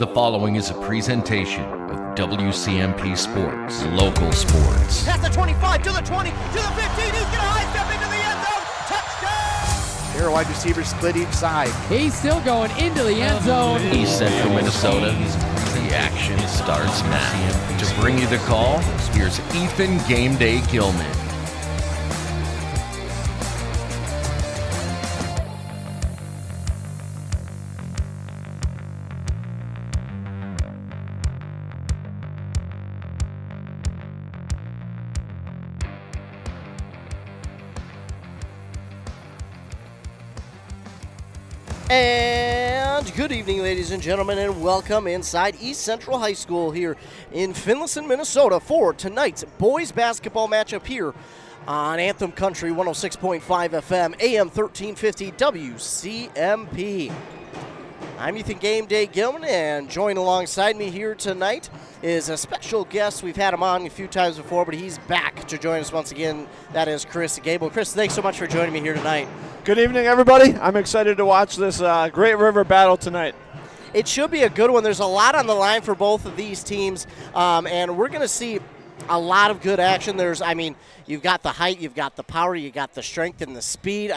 The following is a presentation of WCMP Sports, local sports. Past the 25, to the 20, to the 15, he's going to high step into the end zone, touchdown! Here, wide receivers split each side. He's still going into the end zone. East Central Minnesota, the action starts now. To bring you the call, here's Ethan Game Day Gilman. And good evening, ladies and gentlemen, and welcome inside East Central High School here in Finlayson, Minnesota for tonight's boys basketball matchup here on Anthem Country 106.5 FM, AM 1350 WCMP. I'm Ethan Game Day Gilman, and joined alongside me here tonight is a special guest. We've had him on a few times before, but he's back to join us once again. That is Chris Gable. Chris, thanks so much for joining me here tonight. Good evening, everybody. I'm excited to watch this Great River battle tonight. It should be a good one. There's a lot on the line for both of these teams, and we're going to see a lot of good action. You've got the height, you've got the power, you've got the strength and the speed.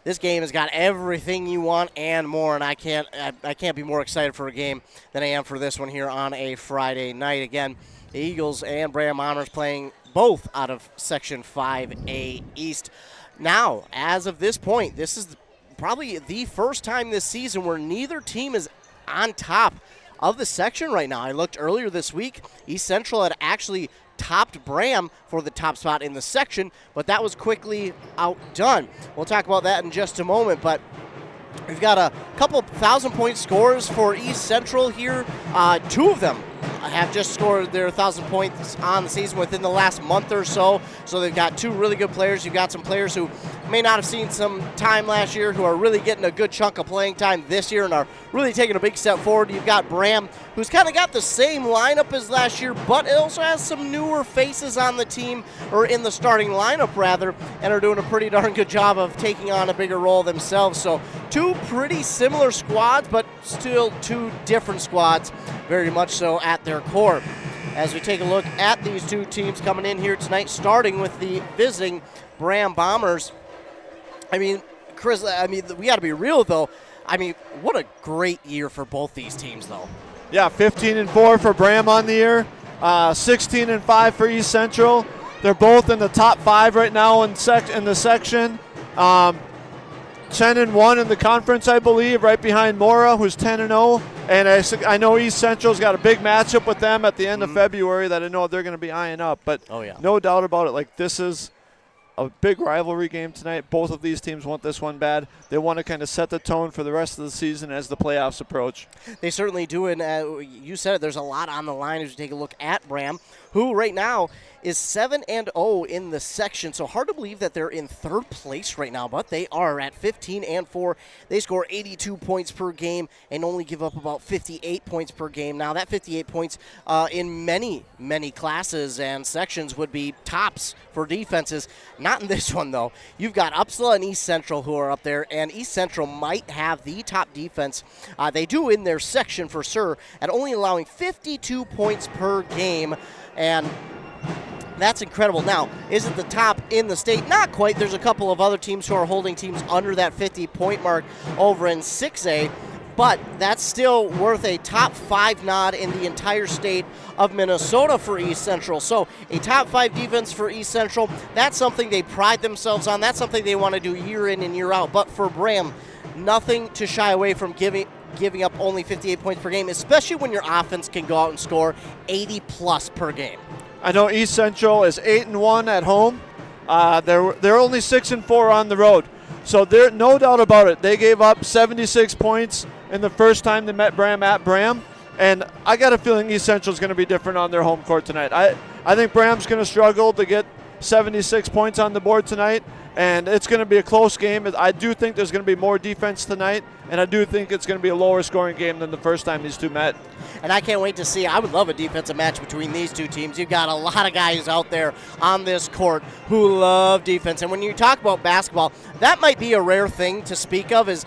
This game has got everything you want and more, and I can't be more excited for a game than I am for this one here on a Friday night. Again, the Eagles and Braham Bombers playing both out of Section 5A East. Now, as of this point, this is probably the first time this season where neither team is on top of the section right now. I looked earlier this week. East Central had actually topped Braham for the top spot in the section, but that was quickly outdone. We'll talk about that in just a moment, but we've got a couple 1,000-point scores for East Central here. Two of them have just scored their 1,000 points on the season within the last month or so. So they've got two really good players. You've got some players who may not have seen some time last year who are really getting a good chunk of playing time this year and are really taking a big step forward. You've got Braham, who's kind of got the same lineup as last year, but it also has some newer faces on the team, or in the starting lineup rather, and are doing a pretty darn good job of taking on a bigger role themselves. So two pretty similar squads, but still two different squads, very much so at their core. As we take a look at these two teams coming in here tonight, starting with the visiting Braham Bombers. Chris, we got to be real, though. What a great year for both these teams, though. Yeah, 15-4 for Braham on the year, 16-5 for East Central. They're both in the top 5 right now in the section. 10-1 in the conference, I believe, right behind Mora, who's 10-0. And I know East Central's got a big matchup with them at the end of February that I know they're going to be eyeing up. But no doubt about it, this is a big rivalry game tonight. Both of these teams want this one bad. They want to kind of set the tone for the rest of the season as the playoffs approach. They certainly do, and you said it, there's a lot on the line as you take a look at Braham, who right now is 7-0 in the section. So hard to believe that they're in third place right now, but they are at 15-4. They score 82 points per game and only give up about 58 points per game. Now that 58 points in many classes and sections would be tops for defenses. Not in this one, though. You've got Upsala and East Central who are up there, and East Central might have the top defense. They do in their section for sure, at only allowing 52 points per game, and that's incredible. Now, is it the top in the state? Not quite. There's a couple of other teams who are holding teams under that 50-point mark over in 6A, but that's still worth a top 5 nod in the entire state of Minnesota for East Central. So a top 5 defense for East Central, that's something they pride themselves on. That's something they want to do year in and year out. But for Braham, nothing to shy away from giving up only 58 points per game, especially when your offense can go out and score 80-plus per game. I know East Central is 8-1 at home. They're only 6-4 on the road. So there, no doubt about it, they gave up 76 points in the first time they met Braham at Braham. And I got a feeling East Central is going to be different on their home court tonight. I think Braham's going to struggle to get 76 points on the board tonight, and it's going to be a close game. I do think there's going to be more defense tonight, and I do think it's going to be a lower scoring game than the first time these two met. And I can't wait to see. I would love a defensive match between these two teams. You've got a lot of guys out there on this court who love defense. And when you talk about basketball, that might be a rare thing to speak of, is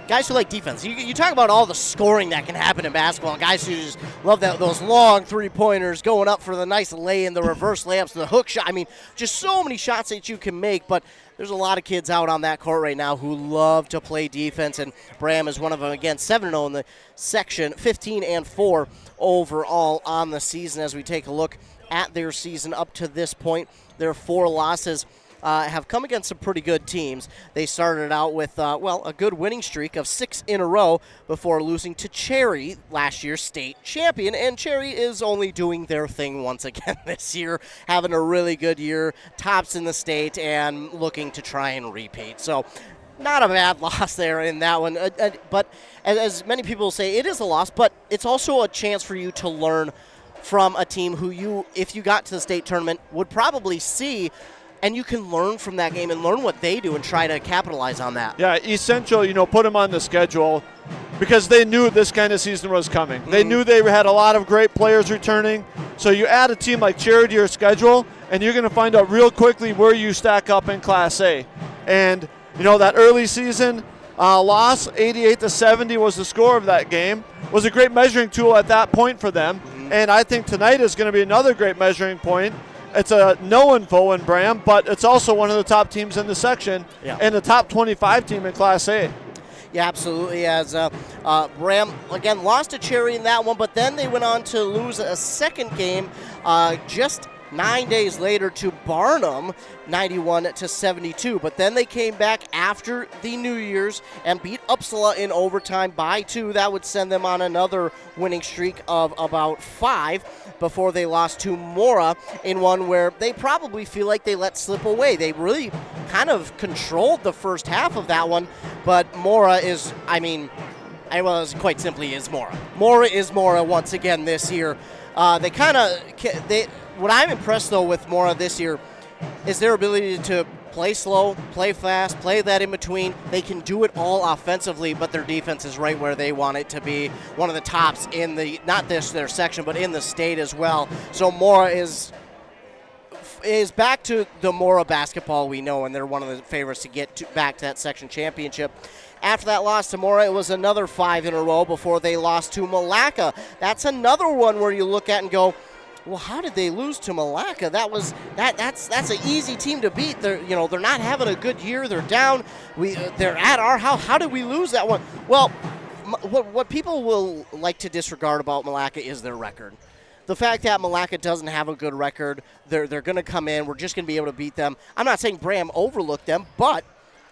guys who like defense. You talk about all the scoring that can happen in basketball. Guys who just love those long three-pointers, going up for the nice lay-in, the reverse layups, the hook shot. I mean, just so many shots that you can make. But there's a lot of kids out on that court right now who love to play defense, and Braham is one of them. Again, 7-0 in the section, 15-4 overall on the season. As we take a look at their season up to this point, their 4 losses have come against some pretty good teams. They started out with, a good winning streak of 6 in a row before losing to Cherry, last year's state champion. And Cherry is only doing their thing once again this year, having a really good year, tops in the state, and looking to try and repeat. So not a bad loss there in that one. But as many people say, it is a loss, but it's also a chance for you to learn from a team who you, if you got to the state tournament, would probably see. And you can learn from that game and learn what they do and try to capitalize on that. Yeah, East Central, put them on the schedule because they knew this kind of season was coming. Mm-hmm. They knew they had a lot of great players returning. So you add a team like Cherry to your schedule, and you're going to find out real quickly where you stack up in Class A. And, that early season loss, 88-70 was the score of that game, was a great measuring tool at that point for them. Mm-hmm. And I think tonight is going to be another great measuring point. It's a known foe in Braham, but it's also one of the top teams in the section and the top 25 team in Class A. Yeah, absolutely. As Braham, again, lost to Cherry in that one, but then they went on to lose a second game just 9 days later to Barnum, 91-72. But then they came back after the New Year's and beat Uppsala in overtime by 2. That would send them on another winning streak of about 5 before they lost to Mora in one where they probably feel like they let slip away. They really kind of controlled the first half of that one, but Mora is, quite simply is Mora. Mora is Mora once again this year. What I'm impressed, though, with Mora this year is their ability to play slow, play fast, play that in between. They can do it all offensively, but their defense is right where they want it to be. One of the tops in their section, but in the state as well. So Mora is back to the Mora basketball we know, and they're one of the favorites to get back to that section championship. After that loss to Mora, it was another 5 in a row before they lost to Malacca. That's another one where you look at and go, well, how did they lose to Malacca? That's an easy team to beat. They're not having a good year. They're down. They're at our house. How did we lose that one? Well, what people will like to disregard about Malacca is their record. The fact that Malacca doesn't have a good record, they're going to come in. We're just going to be able to beat them. I'm not saying Braham overlooked them, but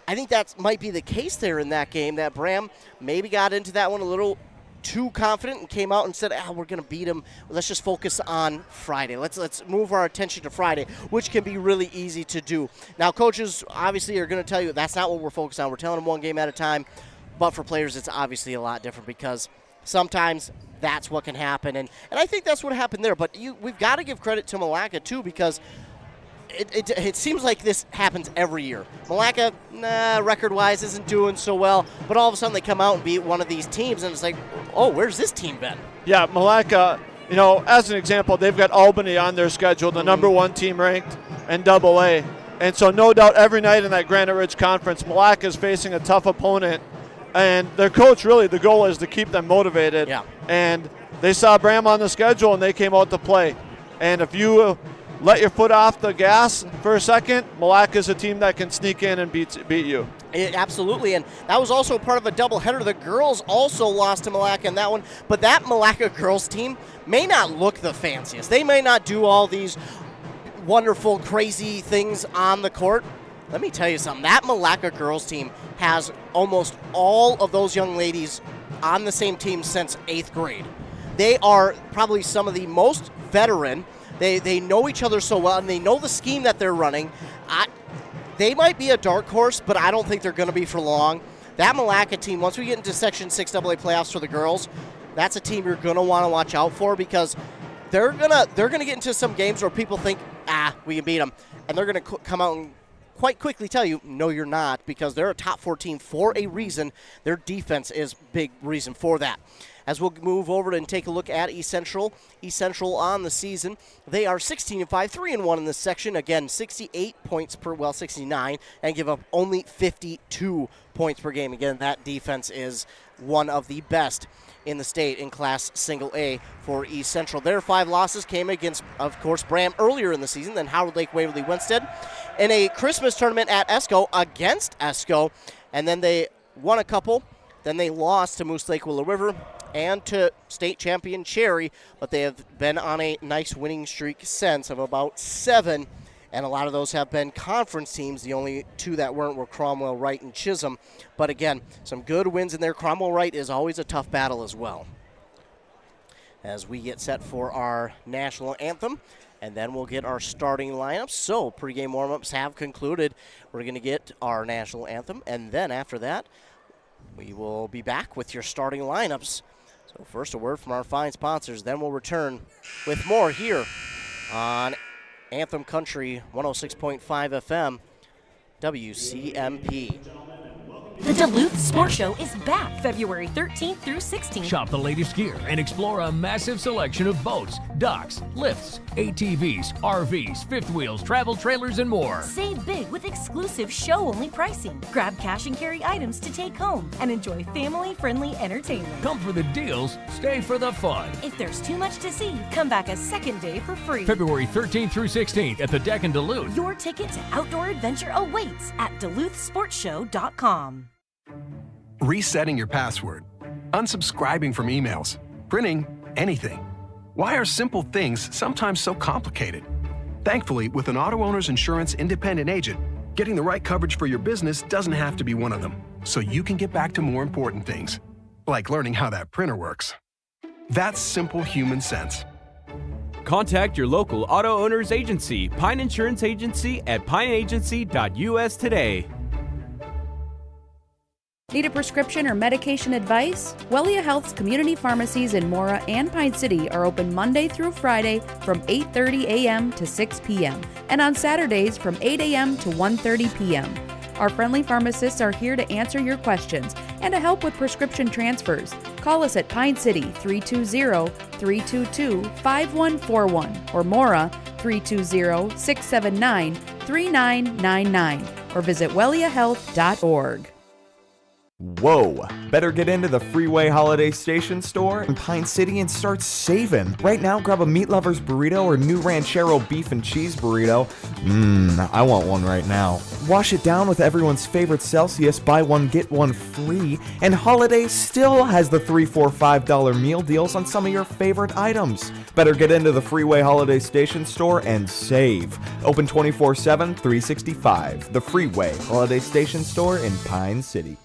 I think that might be the case there in that game, that Braham maybe got into that one a little too confident and came out and said, we're going to beat them. Let's just focus on Friday. Let's move our attention to Friday, which can be really easy to do. Now, coaches obviously are going to tell you that's not what we're focused on. We're telling them one game at a time. But for players, it's obviously a lot different because sometimes that's what can happen. And I think that's what happened there. But we've got to give credit to Malacca, too, because it seems like this happens every year. Malacca, record-wise, isn't doing so well, but all of a sudden they come out and beat one of these teams, and it's like, oh, where's this team been? Yeah, Malacca, as an example, they've got Albany on their schedule, the number 1 team ranked in AA. And so no doubt every night in that Granite Ridge Conference, Malacca is facing a tough opponent, and their coach, really, the goal is to keep them motivated. Yeah. And they saw Braham on the schedule, and they came out to play. And if you let your foot off the gas for a second, Malacca is a team that can sneak in and beat you. Absolutely, and that was also part of a doubleheader. The girls also lost to Malacca in that one, but that Malacca girls team may not look the fanciest. They may not do all these wonderful, crazy things on the court. Let me tell you something. That Malacca girls team has almost all of those young ladies on the same team since 8th grade. They are probably some of the most veteran. They know each other so well, and they know the scheme that they're running. They might be a dark horse, but I don't think they're going to be for long. That Malacca team, once we get into Section 6 AA playoffs for the girls, that's a team you're going to want to watch out for because they're gonna get into some games where people think, we can beat them, and they're going to come out and quite quickly tell you, no, you're not, because they're a top 4 team for a reason. Their defense is a big reason for that. As we'll move over and take a look at East Central. East Central on the season, they are 16-5, 3-1 in this section. Again, 68 points per, 69, and give up only 52 points per game. Again, that defense is one of the best in the state in Class Single A for East Central. Their 5 losses came against, of course, Braham earlier in the season, then Howard Lake Waverly Winstead in a Christmas tournament at Esco against Esco, and then they won a couple. Then they lost to Moose Lake Willow River and to state champion Cherry, but they have been on a nice winning streak since of about 7. And a lot of those have been conference teams. The only 2 that weren't were Cromwell Wright and Chisholm. But again, some good wins in there. Cromwell Wright is always a tough battle as well. As we get set for our national anthem, and then we'll get our starting lineups. So pregame warm-ups have concluded. We're going to get our national anthem, and then after that, we will be back with your starting lineups. So first, a word from our fine sponsors. Then we'll return with more here on Anthem Country 106.5 FM, WCMP. The Duluth Sports Show is back February 13th through 16th. Shop the latest gear and explore a massive selection of boats, docks, lifts, ATVs, RVs, fifth wheels, travel trailers, and more. Save big with exclusive show-only pricing. Grab cash and carry items to take home and enjoy family-friendly entertainment. Come for the deals, stay for the fun. If there's too much to see, come back a second day for free. February 13th through 16th at the Deck in Duluth. Your ticket to outdoor adventure awaits at DuluthSportsShow.com. Resetting your password, unsubscribing from emails, printing anything. Why are simple things sometimes so complicated? Thankfully, with an auto owner's insurance independent agent, getting the right coverage for your business doesn't have to be one of them, so you can get back to more important things, like learning how that printer works. That's simple human sense. Contact your local auto owner's agency, Pine Insurance Agency at pineagency.us today. Need a prescription or medication advice? Wellia Health's community pharmacies in Mora and Pine City are open Monday through Friday from 8:30 a.m. to 6 p.m. and on Saturdays from 8 a.m. to 1:30 p.m. Our friendly pharmacists are here to answer your questions and to help with prescription transfers. Call us at Pine City 320-322-5141 or Mora 320-679-3999 or visit welliahealth.org. Whoa! Better get into the Freeway Holiday Station store in Pine City and start saving. Right now, grab a Meat Lover's burrito or new Ranchero beef and cheese burrito. I want one right now. Wash it down with everyone's favorite Celsius, buy one, get one free. And Holiday still has the $3, $4, $5 meal deals on some of your favorite items. Better get into the Freeway Holiday Station store and save. Open 24/7, 365. The Freeway Holiday Station store in Pine City.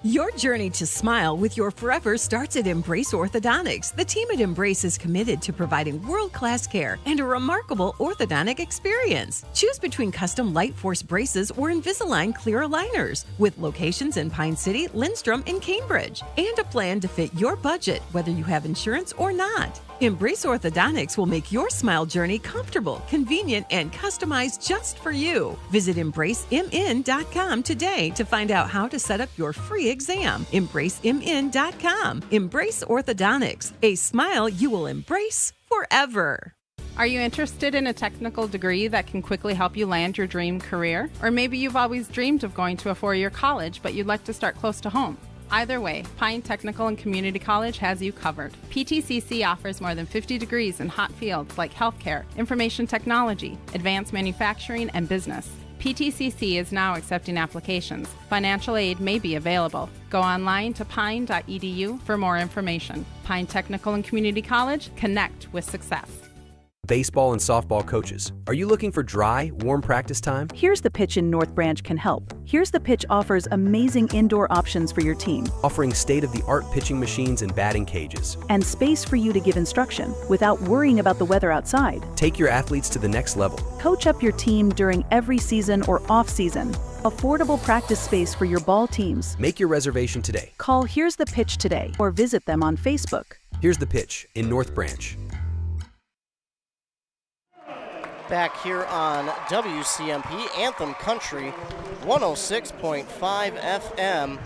Your journey to smile with your forever starts at Embrace Orthodontics. The team at Embrace is committed to providing world-class care and a remarkable orthodontic experience. Choose between custom Light Force braces or Invisalign clear aligners with locations in Pine City, Lindstrom, and Cambridge, and a plan to fit your budget, whether you have insurance or not. Embrace Orthodontics will make your smile journey comfortable, convenient, and customized just for you. Visit EmbraceMN.com today to find out how to set up your free exam. EmbraceMN.com. Embrace Orthodontics, a smile you will embrace forever. Are you interested in a technical degree that can quickly help you land your dream career? Or maybe you've always dreamed of going to a four-year college, but you'd like to start close to home. Either way, Pine Technical and Community College has you covered. PTCC offers more than 50 degrees in hot fields like healthcare, information technology, advanced manufacturing, and business. PTCC is now accepting applications. Financial aid may be available. Go online to pine.edu for more information. Pine Technical and Community College, connect with success. Baseball and softball coaches, are you looking for dry, warm practice time? Here's the Pitch in North Branch can help. Here's the Pitch offers amazing indoor options for your team. Offering state-of-the-art pitching machines and batting cages. And space for you to give instruction without worrying about the weather outside. Take your athletes to the next level. Coach up your team during every season or off-season. Affordable practice space for your ball teams. Make your reservation today. Call Here's the Pitch today or visit them on Facebook. Here's the Pitch in North Branch. Back here on WCMP, Anthem Country, 106.5 FM,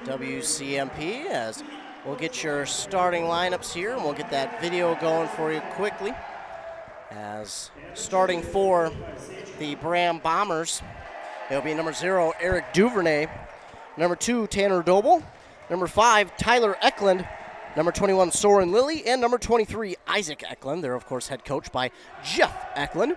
WCMP, as We'll get your starting lineups here, and we'll get that video going for you quickly. As starting for the Braham Bombers, it'll be number 0, Eric Duvernay. Number 2, Tanner Doble. Number 5, Tyler Eklund. Number 21, Soren Lilly. And number 23, Isaac Eklund. They're, of course, head coached by Jeff Eklund.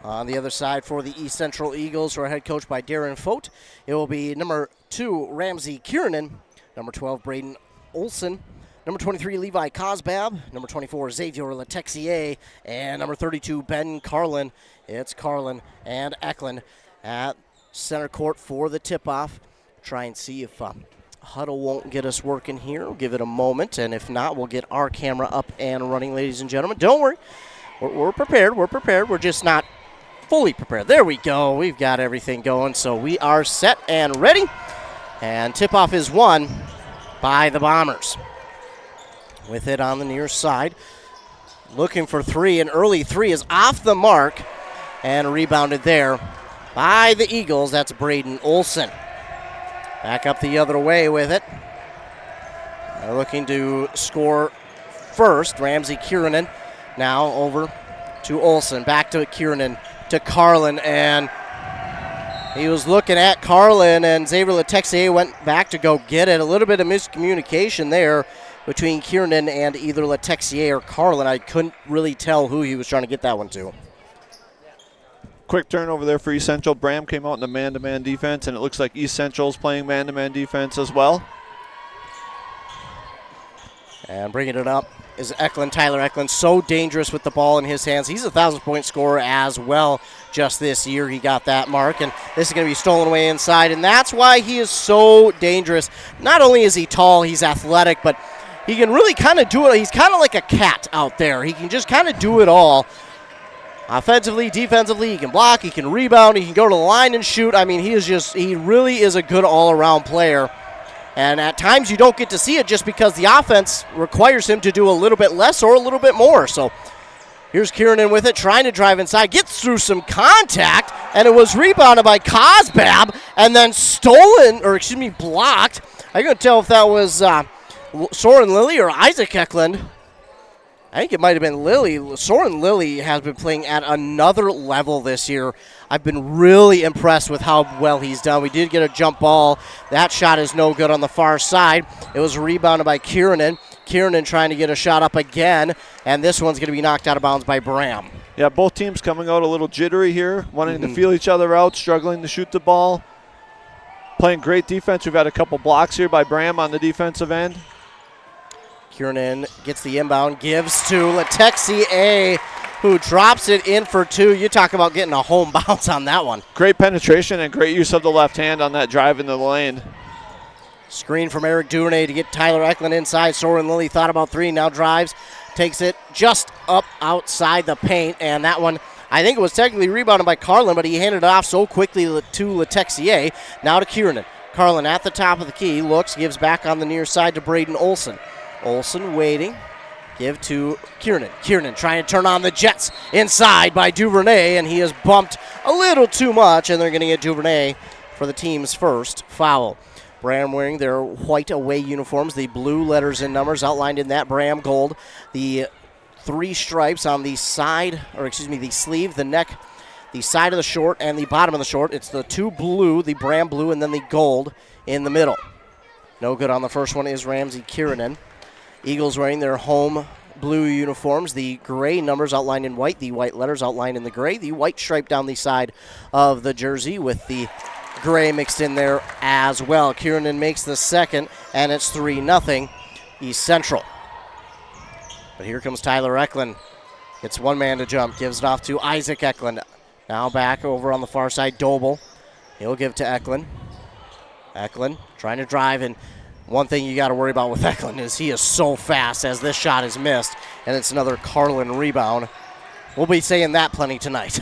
On the other side for the East Central Eagles, who are head coached by Darren Fote, it will be number 2, Ramsey Kiernan. Number 12, Braden Olson. Number 23, Levi Cosbab. Number 24, Xavier Letexier. And number 32, Ben Carlin. It's Carlin and Eklund at center court for the tip-off. Try and see if Huddle won't get us working here. We'll give it a moment, and if not, we'll get our camera up and running, ladies and gentlemen. Don't worry. We're prepared. We're prepared. We're just not fully prepared. There we go. We've got everything going, so we are set and ready. And tip-off is won by the Bombers. With it on the near side. Looking for 3. An early 3 is off the mark and rebounded there by the Eagles. That's Braden Olson. Back up the other way with it. They're looking to score first. Ramsey Kiernan now over to Olson. Back to Kiernan to Carlin, and he was looking at Carlin, and Xavier Letexier went back to go get it. A little bit of miscommunication there between Kiernan and either Letexier or Carlin. I couldn't really tell who he was trying to get that one to. Quick turnover there for East Central. Braham came out in the man-to-man defense, and it looks like East Central's playing man-to-man defense as well. And bringing it up is Eklund, Tyler Eklund, so dangerous with the ball in his hands. He's a 1,000-point scorer as well just this year. He got that mark, and this is going to be stolen away inside, and that's why he is so dangerous. Not only is he tall, he's athletic, but he can really kind of do it. He's kind of like a cat out there. He can just kind of do it all. Offensively, defensively, he can block, he can rebound, he can go to the line and shoot. I mean, he really is a good all-around player. And at times you don't get to see it just because the offense requires him to do a little bit less or a little bit more. So here's Kiernan with it, trying to drive inside, gets through some contact, and it was rebounded by Cosbab and then blocked. I couldn't tell if that was Soren Lilly or Isaac Eklund. I think it might have been Lilly. Soren Lilly has been playing at another level this year. I've been really impressed with how well he's done. We did get a jump ball. That shot is no good on the far side. It was rebounded by Kiernan. Kiernan trying to get a shot up again, and this one's going to be knocked out of bounds by Braham. Yeah, both teams coming out a little jittery here, wanting to feel each other out, struggling to shoot the ball. Playing great defense. We've had a couple blocks here by Braham on the defensive end. Kiernan gets the inbound, gives to Letexier, who drops it in for 2. You talk about getting a home bounce on that one. Great penetration and great use of the left hand on that drive into the lane. Screen from Eric Duvernay to get Tyler Eklund inside. Soren Lilly thought about 3, now drives, takes it just up outside the paint, and that one, I think it was technically rebounded by Carlin, but he handed it off so quickly to Letexier. Now to Kiernan. Carlin at the top of the key, looks, gives back on the near side to Braden Olson. Olson waiting, give to Kiernan. Kiernan trying to turn on the Jets inside by Duvernay, and he is bumped a little too much, and they're going to get Duvernay for the team's first foul. Braham wearing their white away uniforms, the blue letters and numbers outlined in that Braham gold, the 3 stripes on the side, the sleeve, the neck, the side of the short, and the bottom of the short. It's the 2 blue, the Braham blue, and then the gold in the middle. No good on the first one is Ramsey Kiernan. Eagles wearing their home blue uniforms, the gray numbers outlined in white, the white letters outlined in the gray, the white stripe down the side of the jersey with the gray mixed in there as well. Kiernan makes the second, and it's 3-0 East Central. But here comes Tyler Eklund. Gets one man to jump, gives it off to Isaac Eklund. Now back over on the far side, Doble. He'll give to Eklund. Eklund trying to drive, and one thing you got to worry about with Eklund is he is so fast as this shot is missed, and it's another Carlin rebound. We'll be saying that plenty tonight.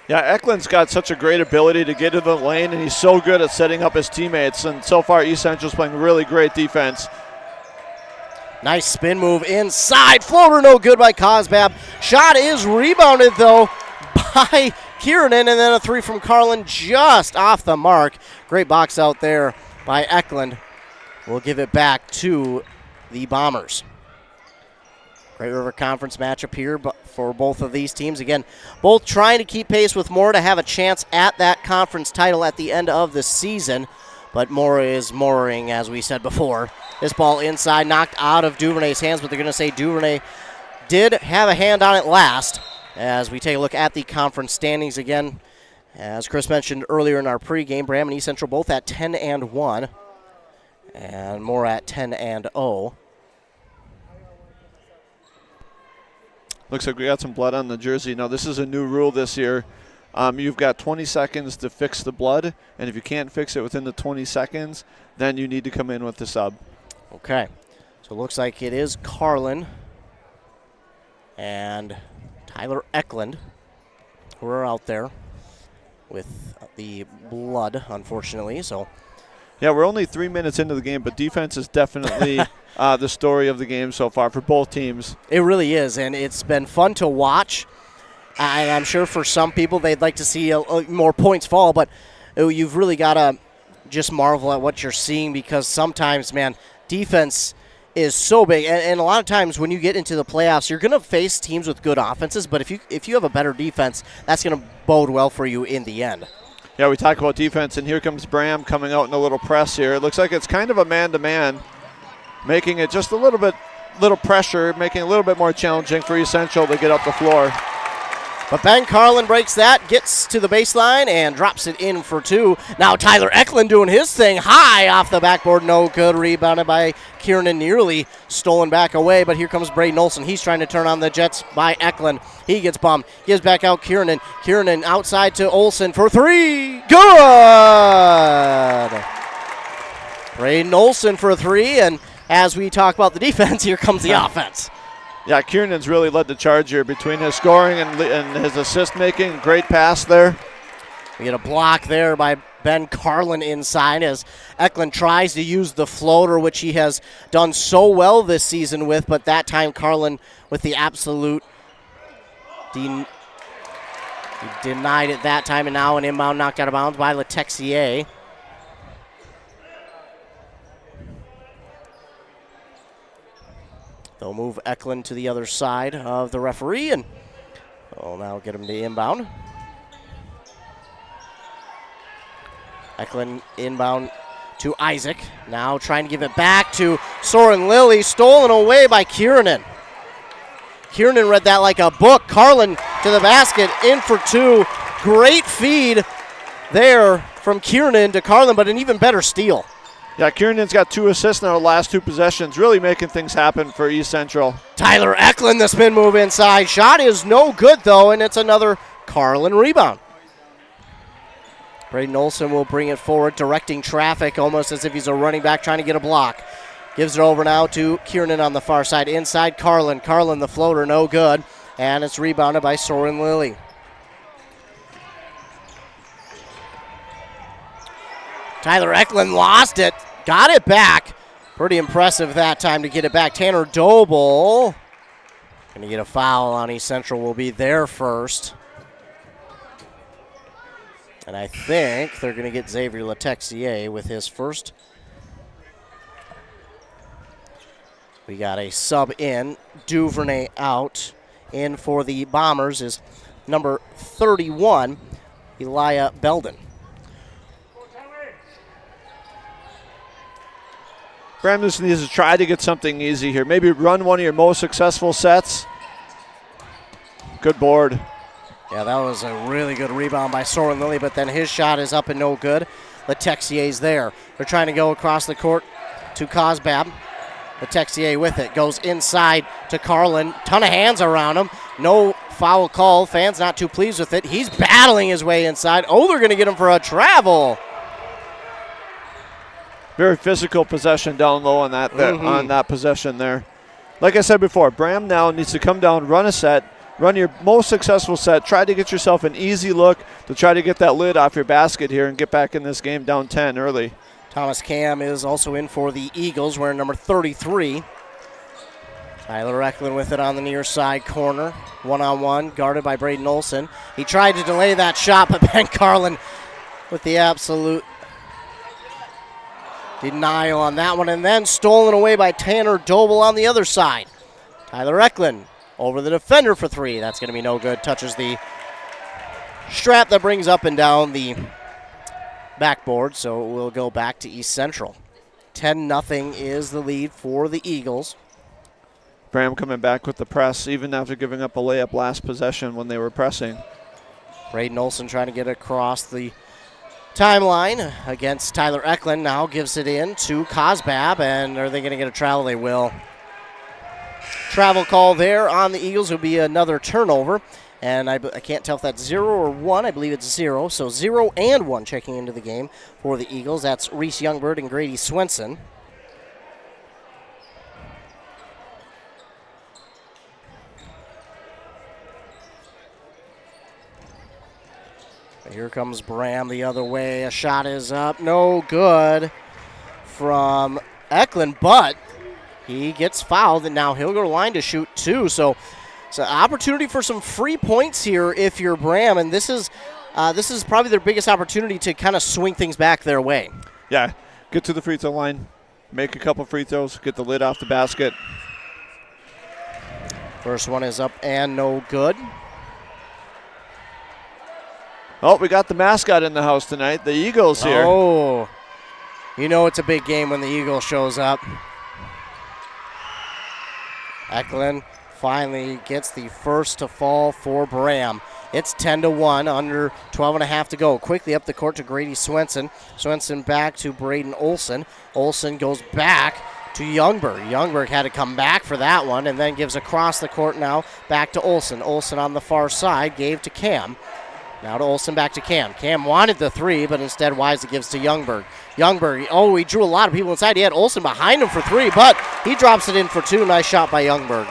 Yeah, Eklund's got such a great ability to get to the lane, and he's so good at setting up his teammates, and so far East Central's playing really great defense. Nice spin move inside. Floater no good by Cosbab. Shot is rebounded, though, by Kiernan, and then a 3 from Carlin just off the mark. Great box out there by Eklund. We'll give it back to the Bombers. Great River Conference matchup here for both of these teams. Again, both trying to keep pace with Mora to have a chance at that conference title at the end of the season. But Mora is Moring, as we said before. This ball inside, knocked out of Duvernay's hands, but they're going to say Duvernay did have a hand on it last. As we take a look at the conference standings again, as Chris mentioned earlier in our pregame, Braham and East Central both at 10-1, and Mora at 10-0. Looks like we got some blood on the jersey. Now, this is a new rule this year. You've got 20 seconds to fix the blood, and if you can't fix it within the 20 seconds, then you need to come in with the sub. Okay. So it looks like it is Carlin and Tyler Eklund who are out there with the blood, unfortunately. So, yeah, we're only 3 minutes into the game, but defense is definitely the story of the game so far for both teams. It really is, and it's been fun to watch. And I'm sure for some people they'd like to see more points fall, but you've really got to just marvel at what you're seeing because sometimes, man, defense is so big. And a lot of times when you get into the playoffs, you're going to face teams with good offenses, but if you have a better defense, that's going to bode well for you in the end. Yeah, we talk about defense, and here comes Braham coming out in a little press here. It looks like it's kind of a man-to-man, making it just a little pressure, making it a little bit more challenging for East Central to get up the floor. But Ben Carlin breaks that, gets to the baseline, and drops it in for two. Now Tyler Eklund doing his thing high off the backboard. No good. Rebounded by Kiernan, nearly stolen back away. But here comes Braden Olson. He's trying to turn on the Jets by Eklund. He gets bumped. Gives back out Kiernan. Kiernan outside to Olson for three. Good! Braden Olson for three. And as we talk about the defense, here comes the offense. Yeah, Kiernan's really led the charge here between his scoring and his assist making. Great pass there. We get a block there by Ben Carlin inside as Eklund tries to use the floater, which he has done so well this season with, but that time Carlin with the absolute he denied it that time, and now an inbound knocked out of bounds by Letexier. They'll move Eklund to the other side of the referee, and we'll now get him to inbound. Eklund inbound to Isaac. Now trying to give it back to Soren Lilly. Stolen away by Kiernan. Kiernan read that like a book. Carlin to the basket, in for two. Great feed there from Kiernan to Carlin, but an even better steal. Yeah, Kiernan's got 2 assists in our last 2 possessions, really making things happen for East Central. Tyler Eklund, the spin move inside. Shot is no good, though, and it's another Carlin rebound. Braden Olson will bring it forward, directing traffic almost as if he's a running back trying to get a block. Gives it over now to Kiernan on the far side. Inside Carlin. Carlin, the floater, no good. And it's rebounded by Soren Lilly. Tyler Eklund lost it. Got it back. Pretty impressive that time to get it back. Tanner Doble going to get a foul on East Central. Will be there first. And I think they're going to get Xavier Letexier with his first. We got a sub in. Duvernay out. In for the Bombers is number 31, Elijah Belden. Braham just needs to try to get something easy here. Maybe run one of your most successful sets. Good board. Yeah, that was a really good rebound by Soren Lilly, but then his shot is up and no good. Letexier's there. They're trying to go across the court to Cosbab. Letexier with it. Goes inside to Carlin. Ton of hands around him. No foul call. Fans not too pleased with it. He's battling his way inside. Oh, they're going to get him for a travel. Very physical possession down low on that possession there. Like I said before, Braham now needs to come down, run a set, run your most successful set, try to get yourself an easy look to try to get that lid off your basket here and get back in this game down 10 early. Thomas Cam is also in for the Eagles, wearing number 33. Tyler Eklund with it on the near side corner. One-on-one, guarded by Braden Olson. He tried to delay that shot, but Ben Carlin with the absolute Denial on that one, and then stolen away by Tanner Doble on the other side. Tyler Eklund over the defender for three. That's going to be no good. Touches the strap that brings up and down the backboard, so we'll go back to East Central. 10-0 is the lead for the Eagles. Braham coming back with the press, even after giving up a layup last possession when they were pressing. Braden Olson trying to get across the timeline against Tyler Eklund. Now gives it in to Cosbab, and are they going to get a travel? They will. Travel call there on the Eagles will be another turnover. And I can't tell if that's 0 or 1. I believe it's 0. So 0 and 1 checking into the game for the Eagles. That's Reese Youngberg and Grady Swenson. Here comes Braham the other way. A shot is up. No good from Eklund, but he gets fouled, and now he'll go to line to shoot two. So it's an opportunity for some free points here if you're Braham, and this is probably their biggest opportunity to kind of swing things back their way. Yeah, get to the free throw line, make a couple free throws, get the lid off the basket. First one is up and no good. Oh, we got the mascot in the house tonight, the Eagles here. Oh, you know it's a big game when the Eagle shows up. Eklund finally gets the first to fall for Braham. It's 10-1, under 12.5 to go. Quickly up the court to Grady Swenson. Swenson back to Braden Olson. Olson goes back to Youngberg. Youngberg had to come back for that one and then gives across the court now back to Olson. Olson on the far side gave to Cam. Now to Olson, back to Cam. Cam wanted the three, but instead wisely gives to Youngberg. Youngberg, oh, he drew a lot of people inside. He had Olson behind him for three, but he drops it in for two. Nice shot by Youngberg.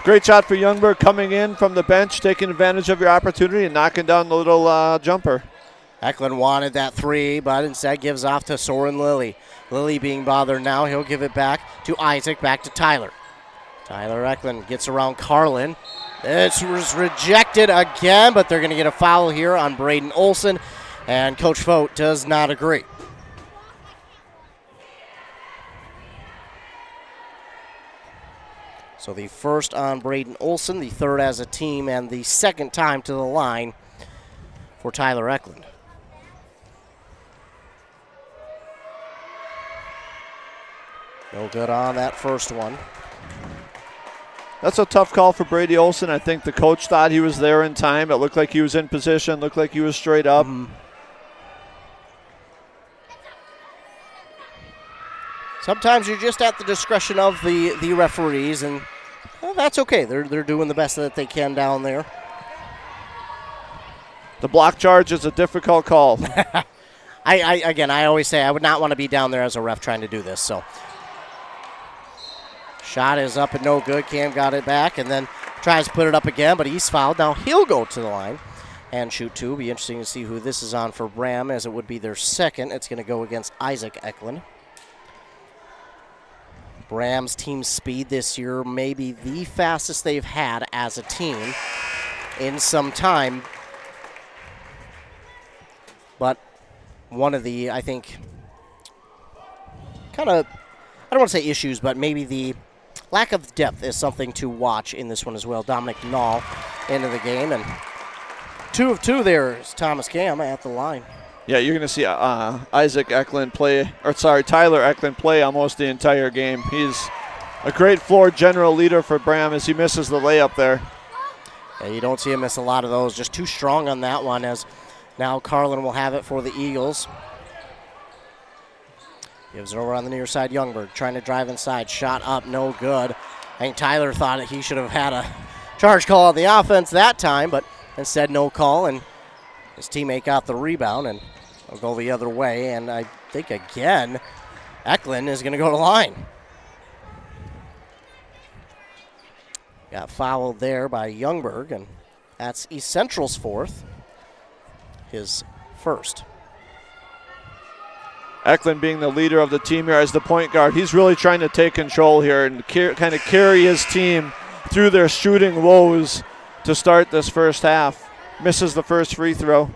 Great shot for Youngberg coming in from the bench, taking advantage of your opportunity and knocking down the little jumper. Eklund wanted that three, but instead gives off to Soren Lilly. Lilly being bothered now. He'll give it back to Isaac, back to Tyler. Tyler Eklund gets around Carlin. It was rejected again, but they're going to get a foul here on Braden Olson, and Coach Vogt does not agree. So the first on Braden Olson, the third as a team, and the second time to the line for Tyler Eklund. No good on that first one. That's a tough call for Brady Olson. I think the coach thought he was there in time. It looked like he was in position, looked like he was straight up. Sometimes you're just at the discretion of the referees, and well, that's okay. They're doing the best that they can down there. The block charge is a difficult call. I always say I would not want to be down there as a ref trying to do this. So shot is up and no good. Cam got it back and then tries to put it up again, but he's fouled. Now he'll go to the line and shoot two. It'll be interesting to see who this is on for Braham, as it would be their second. It's going to go against Isaac Eklund. Braham's team speed this year may be the fastest they've had as a team in some time. But one of the, I think, kind of, I don't want to say issues, but maybe the lack of depth is something to watch in this one as well. Dominic Nall into the game, and 2 of 2 there is Thomas Cam at the line. Yeah, you're going to see Tyler Eklund play almost the entire game. He's a great floor general leader for Braham as he misses the layup there. Yeah, you don't see him miss a lot of those. Just too strong on that one, as now Carlin will have it for the Eagles. Gives it over on the near side. Youngberg trying to drive inside. Shot up, no good. I think Tyler thought that he should have had a charge call on the offense that time, but instead no call, and his teammate got the rebound, and will go the other way. And I think, again, Eklund is going to go to line. Got fouled there by Youngberg, and that's East Central's fourth, his first. Eklund being the leader of the team here as the point guard. He's really trying to take control here and kind of carry his team through their shooting woes to start this first half. Misses the first free throw.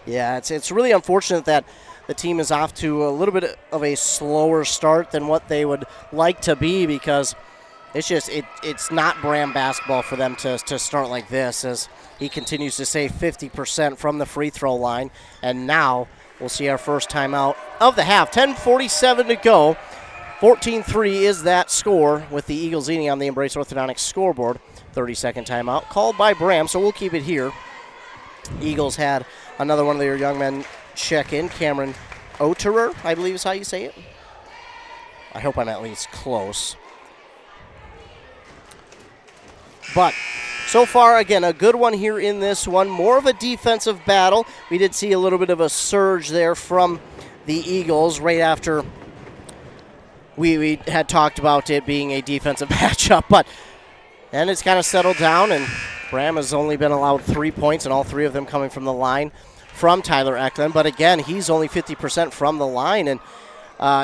Yeah, it's really unfortunate that the team is off to a little bit of a slower start than what they would like to be, because it's not Braham basketball for them to start like this, as he continues to save 50% from the free throw line. And now we'll see our first timeout of the half. 10:47 to go. 14-3 is that score, with the Eagles leading on the Embrace Orthodontics scoreboard. 30-second timeout called by Braham, so we'll keep it here. Eagles had another one of their young men check in. Cameron Oterer, I believe is how you say it. I hope I'm at least close. But so far, again, a good one here in this one. More of a defensive battle. We did see a little bit of a surge there from the Eagles right after we had talked about it being a defensive matchup. And it's kind of settled down, and Braham has only been allowed 3 points, and all 3 of them coming from the line from Tyler Eklund. But again, he's only 50% from the line, and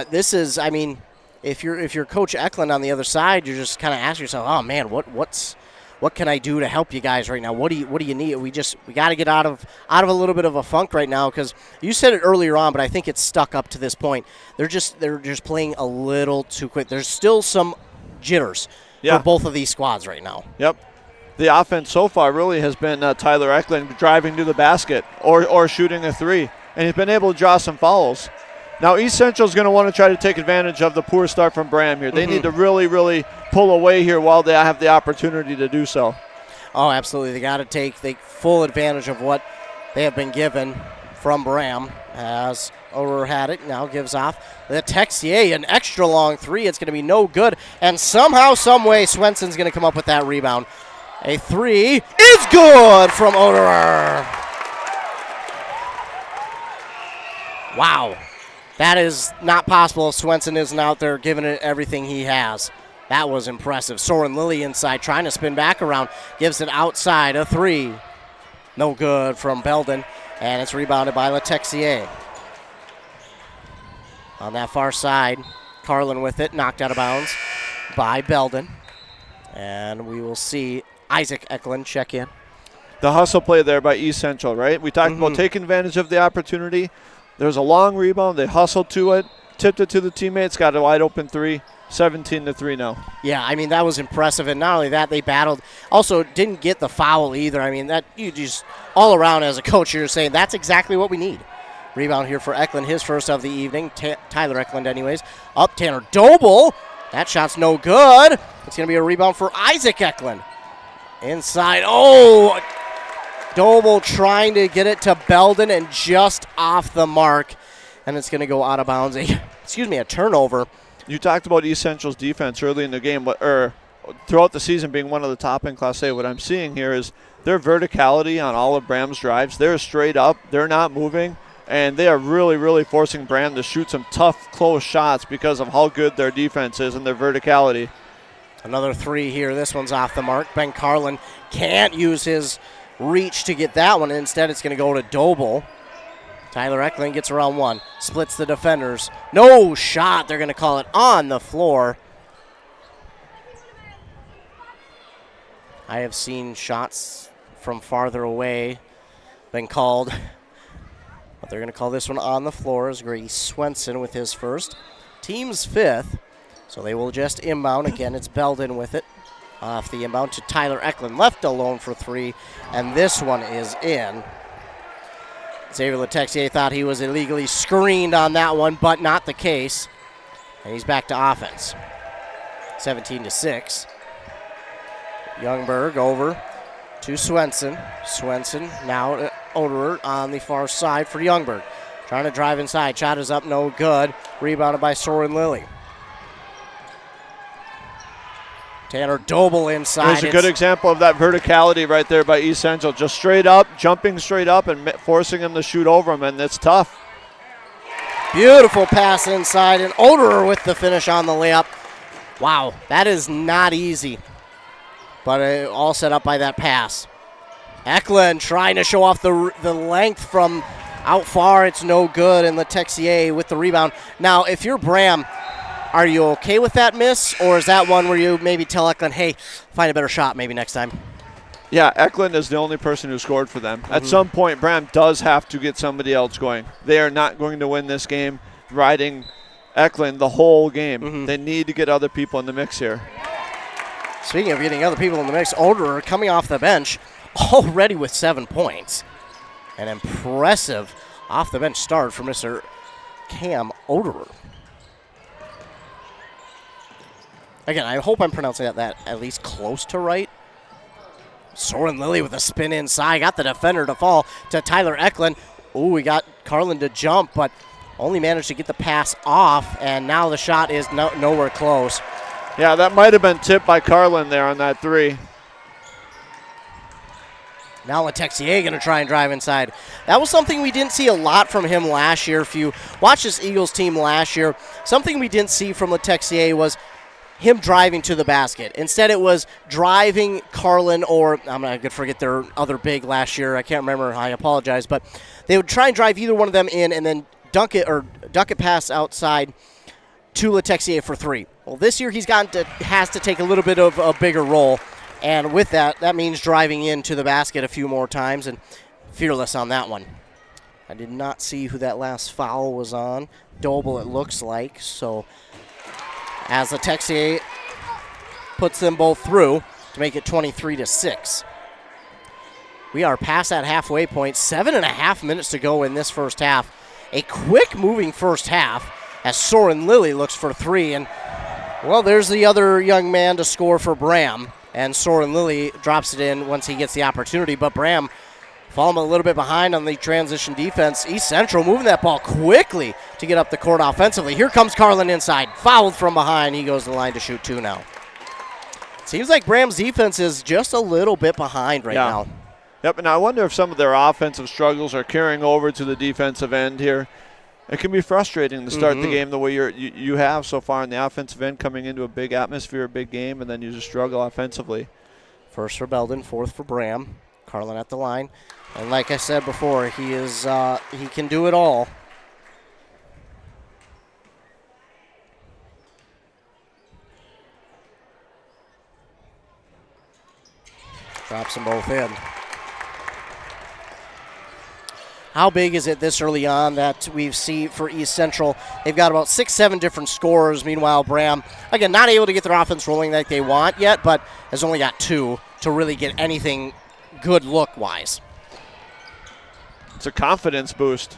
this is, I mean, if you're Coach Eklund on the other side, you're just kind of asking yourself, oh man, what can I do to help you guys right now? What do you need? We got to get out of a little bit of a funk right now, because you said it earlier on, but I think it's stuck up to this point. They're just playing a little too quick. There's still some jitters for both of these squads right now. Yep. The offense so far really has been Tyler Eklund driving to the basket or shooting a three, and he's been able to draw some fouls. Now, East Central is going to want to try to take advantage of the poor start from Braham here. They need to really, really pull away here while they have the opportunity to do so. Oh, absolutely. They got to take full advantage of what they have been given from Braham, as Orer had it. Now gives off the Texier, an extra long three. It's going to be no good. And somehow, some way, Swenson's going to come up with that rebound. A three is good from Orer. Wow. That is not possible if Swenson isn't out there giving it everything he has. That was impressive. Soren Lilly inside, trying to spin back around. Gives it outside, a three. No good from Belden, and it's rebounded by Letexier. On that far side, Carlin with it, knocked out of bounds by Belden. And we will see Isaac Eklund check in. The hustle play there by East Central, right? We talked about taking advantage of the opportunity. There's a long rebound. They hustled to it, tipped it to the teammates, got a wide open three. 17-3 now. Yeah, I mean, that was impressive. And not only that, they battled. Also, didn't get the foul either. I mean, that you just all around as a coach, you're saying that's exactly what we need. Rebound here for Eklund, his first of the evening. Tyler Eklund, anyways. Up Tanner Doble. That shot's no good. It's going to be a rebound for Isaac Eklund. Inside. Oh, Doble trying to get it to Belden and just off the mark. And it's going to go out of bounds. A turnover. You talked about East Central's defense early in the game, or throughout the season being one of the top in Class A. What I'm seeing here is their verticality on all of Braham's drives. They're straight up. They're not moving. And they are really, really forcing Braham to shoot some tough, close shots because of how good their defense is and their verticality. Another three here. This one's off the mark. Ben Carlin can't use his reach to get that one. Instead, it's going to go to Doble. Tyler Eklund gets around one. Splits the defenders. No shot. They're going to call it on the floor. I have seen shots from farther away been called. But they're going to call this one on the floor as Grady Swenson with his first. Team's fifth. So they will just inbound. Again, it's Belden with it. Off the inbound to Tyler Eklund. Left alone for three. And this one is in. Xavier Letexier thought he was illegally screened on that one, but not the case. And he's back to offense. 17-6. Youngberg over to Swenson. Swenson now to Oderer on the far side for Youngberg. Trying to drive inside. Shot is up, no good. Rebounded by Soren Lilly. Tanner Doble inside. There's a good example of that verticality right there by East Central. Just straight up, jumping straight up and forcing him to shoot over him, and it's tough. Beautiful pass inside, and Oderer with the finish on the layup. Wow, that is not easy. But all set up by that pass. Eklund trying to show off the length from out far. It's no good, and Letexier with the rebound. Now, if you're Braham, are you okay with that miss, or is that one where you maybe tell Eklund, hey, find a better shot maybe next time? Yeah, Eklund is the only person who scored for them. At some point, Braham does have to get somebody else going. They are not going to win this game riding Eklund the whole game. They need to get other people in the mix here. Speaking of getting other people in the mix, Oderer coming off the bench already with 7 points. An impressive off-the-bench start for Mr. Cam Oderer. Again, I hope I'm pronouncing that at least close to right. Soren Lilly with a spin inside. Got the defender to fall to Tyler Eklund. Ooh, we got Carlin to jump, but only managed to get the pass off, and now the shot is nowhere close. Yeah, that might have been tipped by Carlin there on that three. Now Letexier going to try and drive inside. That was something we didn't see a lot from him last year. If you watch this Eagles team last year, something we didn't see from Letexier was him driving to the basket. Instead, it was driving Carlin, or I'm going to forget their other big last year. I can't remember. I apologize. But they would try and drive either one of them in and then dunk it pass outside to Letexier for three. Well, this year has to take a little bit of a bigger role. And with that means driving into the basket a few more times, and fearless on that one. I did not see who that last foul was on. Doble, it looks like. So as Letexier puts them both through to make it 23-6. We are past that halfway point. 7.5 minutes to go in this first half. A quick moving first half as Soren Lilly looks for three. And, well, there's the other young man to score for Braham. And Soren Lilly drops it in once he gets the opportunity. But Braham falling a little bit behind on the transition defense. East Central moving that ball quickly to get up the court offensively. Here comes Carlin inside. Fouled from behind. He goes to the line to shoot two now. Seems like Braham's defense is just a little bit behind right now. Yep, and I wonder if some of their offensive struggles are carrying over to the defensive end here. It can be frustrating to start the game the way you have so far in the offensive end, coming into a big atmosphere, a big game, and then you just struggle offensively. First for Belden, fourth for Braham. Carlin at the line. And like I said before, he can do it all. Drops them both in. How big is it this early on that we've seen for East Central? They've got about 6-7 different scorers. Meanwhile, Braham, again, not able to get their offense rolling like they want yet, but has only got two to really get anything good look-wise. It's a confidence boost,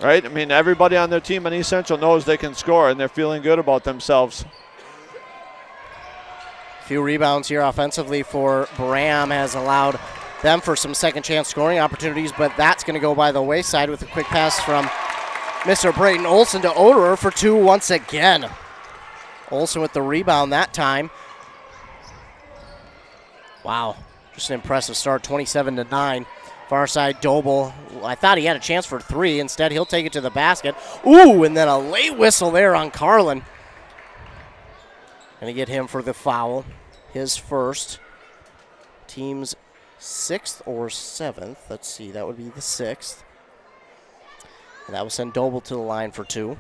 right? I mean, everybody on their team in East Central knows they can score, and they're feeling good about themselves. A few rebounds here offensively for Braham has allowed them for some second chance scoring opportunities, but that's going to go by the wayside with a quick pass from Mr. Brayton Olson to Oderer for two once again. Olson with the rebound that time. Wow, just an impressive start, 27-9. Far side, Doble. I thought he had a chance for three. Instead, he'll take it to the basket. Ooh, and then a late whistle there on Carlin. Going to get him for the foul. His first. Team's 6th or 7th. Let's see, that would be the 6th. And that will send Doble to the line for two.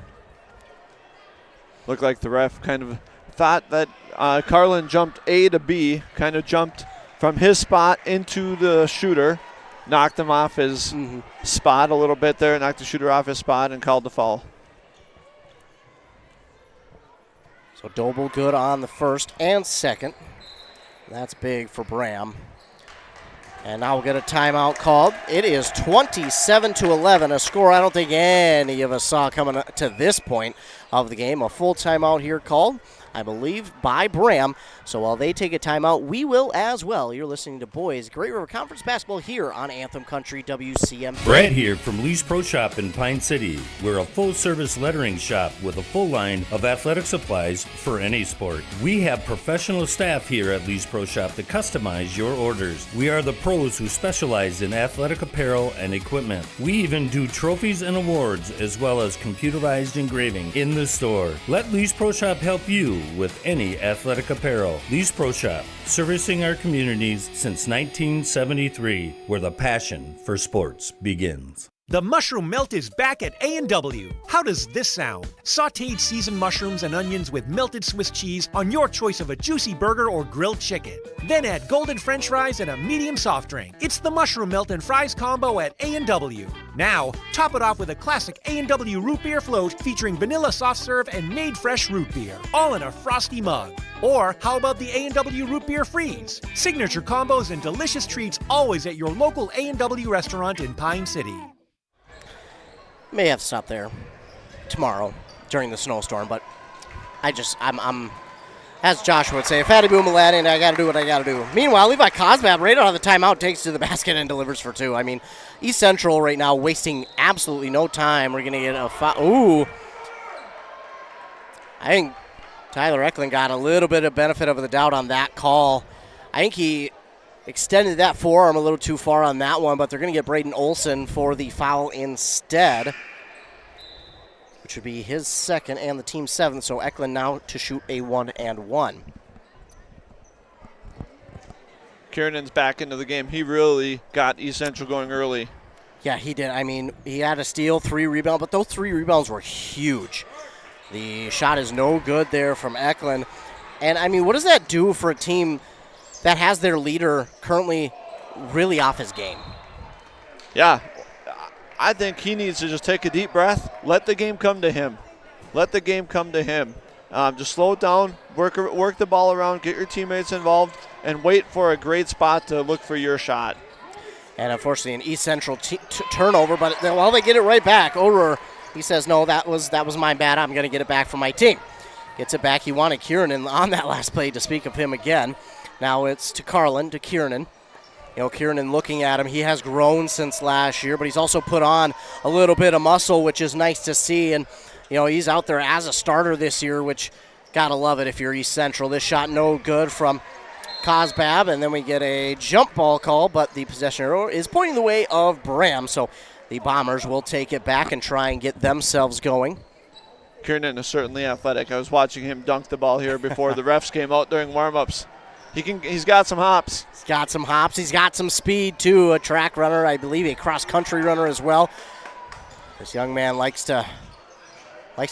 Looked like the ref kind of thought that Carlin jumped A to B, kind of jumped from his spot into the shooter, knocked him off his spot a little bit there, knocked the shooter off his spot and called the foul. So Doble good on the first and second. That's big for Braham. And now we'll get a timeout called. It is 27-11, a score I don't think any of us saw coming to this point of the game. A full timeout here called, I believe, by Braham. So while they take a timeout, we will as well. You're listening to Boys Great River Conference Basketball here on Anthem Country WCM. Brad here from Lee's Pro Shop in Pine City. We're a full-service lettering shop with a full line of athletic supplies for any sport. We have professional staff here at Lee's Pro Shop to customize your orders. We are the pros who specialize in athletic apparel and equipment. We even do trophies and awards as well as computerized engraving in the store. Let Lee's Pro Shop help you with any athletic apparel. Lee's Pro Shop, servicing our communities since 1973, where the passion for sports begins. The mushroom melt is back at A&W. How does this sound? Sautéed seasoned mushrooms and onions with melted Swiss cheese on your choice of a juicy burger or grilled chicken. Then add golden French fries and a medium soft drink. It's the mushroom melt and fries combo at A&W. Now, top it off with a classic A&W root beer float featuring vanilla soft serve and made fresh root beer, all in a frosty mug. Or how about the A&W root beer freeze? Signature combos and delicious treats always at your local A&W restaurant in Pine City. May have to stop there tomorrow during the snowstorm, but I'm as Josh would say, fatty boom Aladdin, I got to do what I got to do. Meanwhile, Levi Cosbab right out of the timeout takes to the basket and delivers for two. I mean, East Central right now wasting absolutely no time. We're going to get a foul. Ooh. I think Tyler Eklund got a little bit of benefit of the doubt on that call. I think he extended that forearm a little too far on that one, but they're going to get Braden Olson for the foul instead, which would be his second and the team's seventh. So Eklund now to shoot a 1-and-1. Kiernan's back into the game. He really got East Central going early. Yeah, he did. I mean, he had a steal, 3 rebounds, but those 3 rebounds were huge. The shot is no good there from Eklund. And, I mean, what does that do for a team that has their leader currently really off his game? Yeah, I think he needs to just take a deep breath, let the game come to him. Let the game come to him. Just slow it down, work the ball around, get your teammates involved, and wait for a great spot to look for your shot. And unfortunately, an East Central turnover, but while they get it right back, Orer, he says, no, that was my bad. I'm going to get it back for my team. Gets it back. He wanted Kiernan on that last play to speak of him again. Now it's to Carlin, to Kiernan. You know, Kiernan looking at him. He has grown since last year, but he's also put on a little bit of muscle, which is nice to see. And, you know, he's out there as a starter this year, which got to love it if you're East Central. This shot no good from Cosbab, and then we get a jump ball call, but the possession arrow is pointing the way of Braham. So the Bombers will take it back and try and get themselves going. Kiernan is certainly athletic. I was watching him dunk the ball here before the refs came out during warm-ups. He's got some hops. He's got some hops. He's got some speed, too. A track runner, I believe, a cross-country runner as well. This young man likes to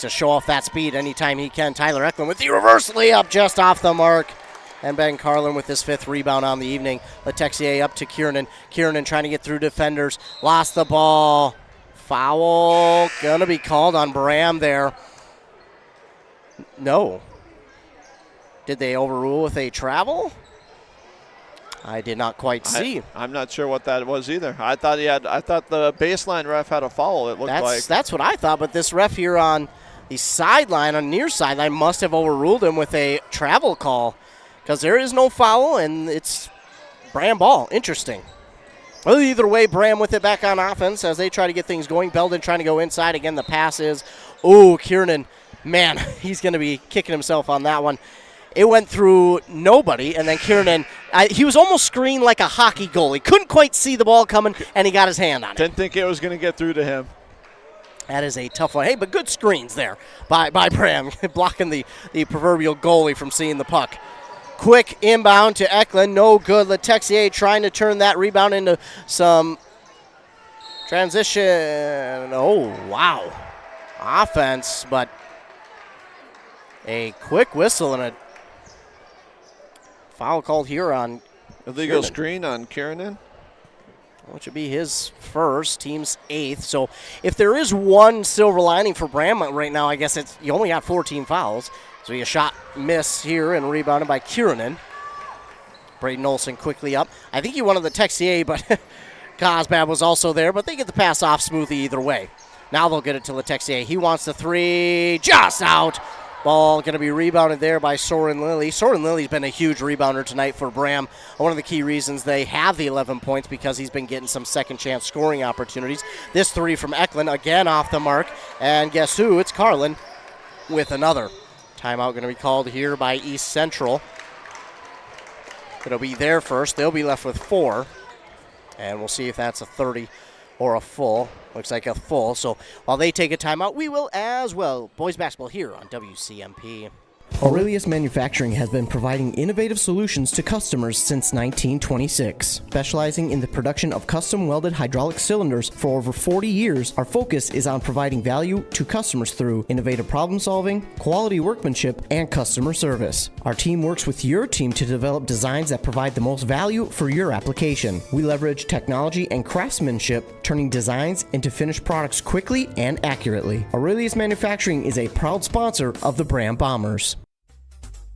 show off that speed anytime he can. Tyler Eklund with the reverse layup just off the mark. And Ben Carlin with his 5th rebound on the evening. Letexier up to Kiernan. Kiernan trying to get through defenders. Lost the ball. Foul going to be called on Braham there. No. Did they overrule with a travel? I did not quite see. I'm not sure what that was either. I thought the baseline ref had a foul, it looked like. That's what I thought, but this ref here on the sideline, on near sideline, must have overruled him with a travel call because there is no foul, and it's Braham ball. Interesting. Well, either way, Braham with it back on offense as they try to get things going. Belden trying to go inside. Again, the pass is, Kiernan, man, he's going to be kicking himself on that one. It went through nobody, and then Kiernan, he was almost screened like a hockey goal. He couldn't quite see the ball coming, and he got his hand on it. Didn't think it was going to get through to him. That is a tough one. Hey, but good screens there by Braham, blocking the proverbial goalie from seeing the puck. Quick inbound to Eklund, no good. Letexier trying to turn that rebound into some transition. Oh, wow. Offense, but a quick whistle and a foul called here on illegal screen on Kiernan, which would be his first, team's 8th. So if there is one silver lining for Braham right now, I guess it's you only got 14 fouls. So a shot miss here and rebounded by Kiernan. Braden Olson quickly up. I think he wanted the Texier, but Cosbab was also there, but they get the pass off smoothly either way. Now they'll get it to Letexier. He wants the 3, just out. Ball going to be rebounded there by Soren Lilly. Soren Lilly's been a huge rebounder tonight for Braham. One of the key reasons they have the 11 points because he's been getting some second chance scoring opportunities. This 3 from Eklund, again off the mark. And guess who? It's Carlin with another. Timeout going to be called here by East Central. It'll be their first. They'll be left with 4. And we'll see if that's a 30 or a full. Looks like a full. So while they take a timeout, we will as well. Boys basketball here on WCMP. Aurelius Manufacturing has been providing innovative solutions to customers since 1926. Specializing in the production of custom welded hydraulic cylinders for over 40 years, our focus is on providing value to customers through innovative problem solving, quality workmanship, and customer service. Our team works with your team to develop designs that provide the most value for your application. We leverage technology and craftsmanship, turning designs into finished products quickly and accurately. Aurelius Manufacturing is a proud sponsor of the Braham Bombers.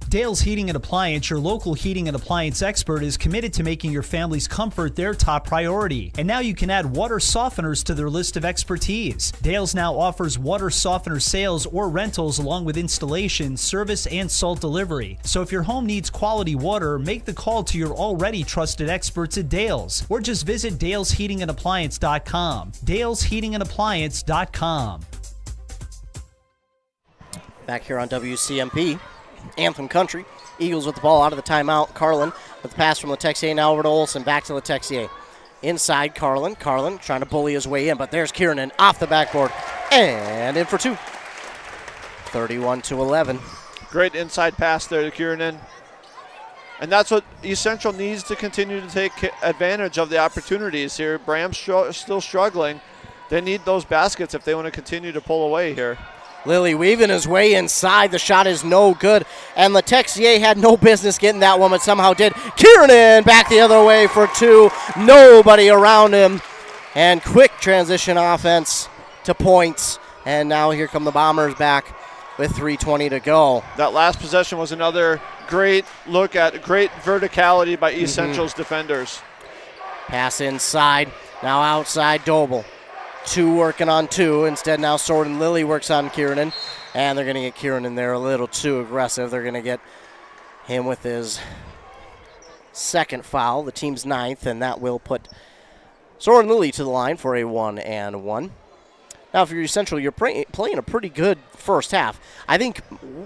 Dale's Heating and Appliance, your local heating and appliance expert, is committed to making your family's comfort their top priority. And now you can add water softeners to their list of expertise. Dale's now offers water softener sales or rentals along with installation, service, and salt delivery. So if your home needs quality water, make the call to your already trusted experts at Dale's, or just visit dalesheatingandappliance.com. dalesheatingandappliance.com. Back here on WCMP. Anthem Country. Eagles with the ball out of the timeout. Carlin with the pass from Letexier now over to Olsen. Back to Letexier. Inside Carlin. Carlin trying to bully his way in, but there's Kiernan off the backboard and in for two. 31-11. Great inside pass there to Kiernan. And that's what East Central needs to continue to take advantage of the opportunities here. Braham's still struggling. They need those baskets if they want to continue to pull away here. Lilly weaving his way inside. The shot is no good. And Letexier had no business getting that one, but somehow did. Kiernan back the other way for two. Nobody around him. And quick transition offense to points. And now here come the Bombers back with 3:20 to go. That last possession was another great look at great verticality by East Central's defenders. Pass inside. Now outside Doble. Two working on two. Instead now Sword and Lilly works on Kiernan. And they're going to get Kiernan there a little too aggressive. They're going to get him with his second foul, the team's ninth, and that will put Sword and Lilly to the line for a 1-and-1. Now, if you're East Central, you're playing a pretty good first half. I think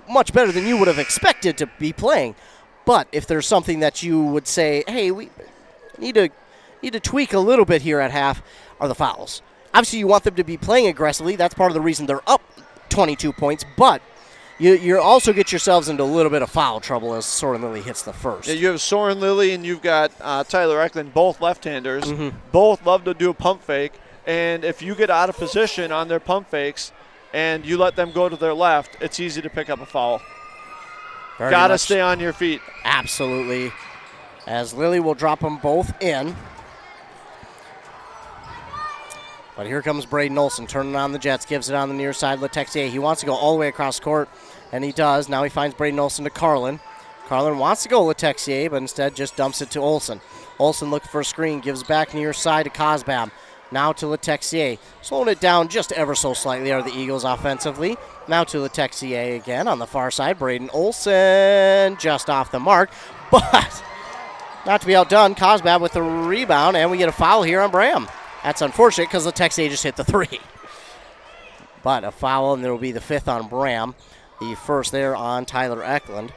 much better than you would have expected to be playing. But if there's something that you would say, hey, we need to tweak a little bit here at half, are the fouls. Obviously, you want them to be playing aggressively. That's part of the reason they're up 22 points. But you also get yourselves into a little bit of foul trouble as Soren Lilly hits the first. Yeah, you have Soren Lilly and you've got Tyler Eklund, both left-handers. Both love to do a pump fake. And if you get out of position on their pump fakes and you let them go to their left, it's easy to pick up a foul. Got to stay on your feet. Absolutely. As Lilly will drop them both in. But here comes Braden Olsen turning on the Jets, gives it on the near side. Letexier, he wants to go all the way across court, and he does. Now he finds Braden Olsen to Carlin. Carlin wants to go Letexier, but instead just dumps it to Olsen. Olsen looking for a screen, gives back near side to Cosbam. Now to Letexier. Slowing it down just ever so slightly are the Eagles offensively. Now to Letexier again on the far side. Braden Olsen just off the mark, but not to be outdone. Cosbam with the rebound, and we get a foul here on Braham. That's unfortunate because Letexier just hit the three. But a foul, and there will be the fifth on Braham. The first there on Tyler Eklund.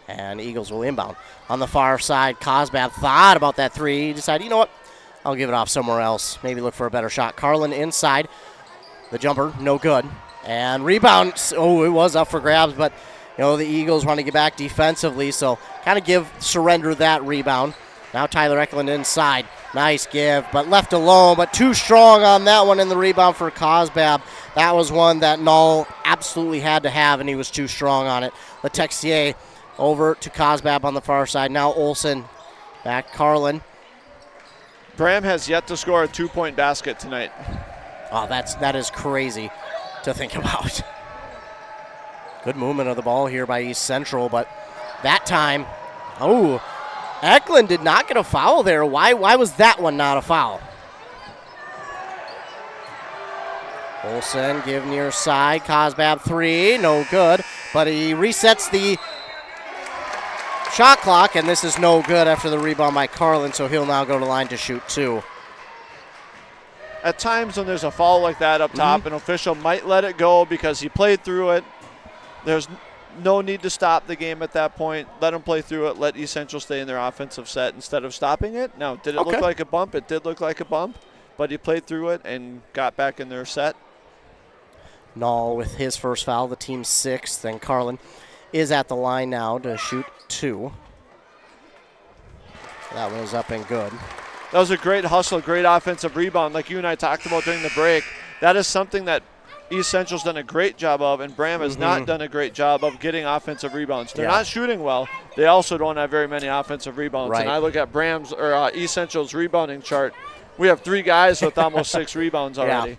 And Eagles will inbound. On the far side, Cosbab thought about that three. He decided, you know what, I'll give it off somewhere else. Maybe look for a better shot. Carlin inside. The jumper, no good. And rebound, it was up for grabs, but the Eagles want to get back defensively, so kind of surrender that rebound. Now Tyler Eklund inside. Nice give, but left alone, but too strong on that one in the rebound for Cosbab. That was one that Null absolutely had to have, and he was too strong on it. Letexier over to Cosbab on the far side. Now Olsen back Carlin. Braham has yet to score a 2-point basket tonight. Oh, that is crazy to think about. Good movement of the ball here by East Central, but that time, Eklund did not get a foul there. Why was that one not a foul? Olsen give near side. Cosbab three, no good. But he resets the shot clock, and this is no good after the rebound by Carlin, so he'll now go to line to shoot two. At times when there's a foul like that up top, an official might let it go because he played through it. There's no need to stop the game at that point. Let them play through it. Let East Central stay in their offensive set instead of stopping it. Now, did it look like a bump? It did look like a bump, but he played through it and got back in their set. Null with his first foul, the team's sixth, and Carlin is at the line now to shoot 2. That one was up and good. That was a great hustle, great offensive rebound like you and I talked about during the break. That is something that East Central's done a great job of, and Braham has not done a great job of getting offensive rebounds. They're not shooting well. They also don't have very many offensive rebounds. Right. And I look at East Central's rebounding chart. We have 3 guys with almost 6 rebounds already. Yeah.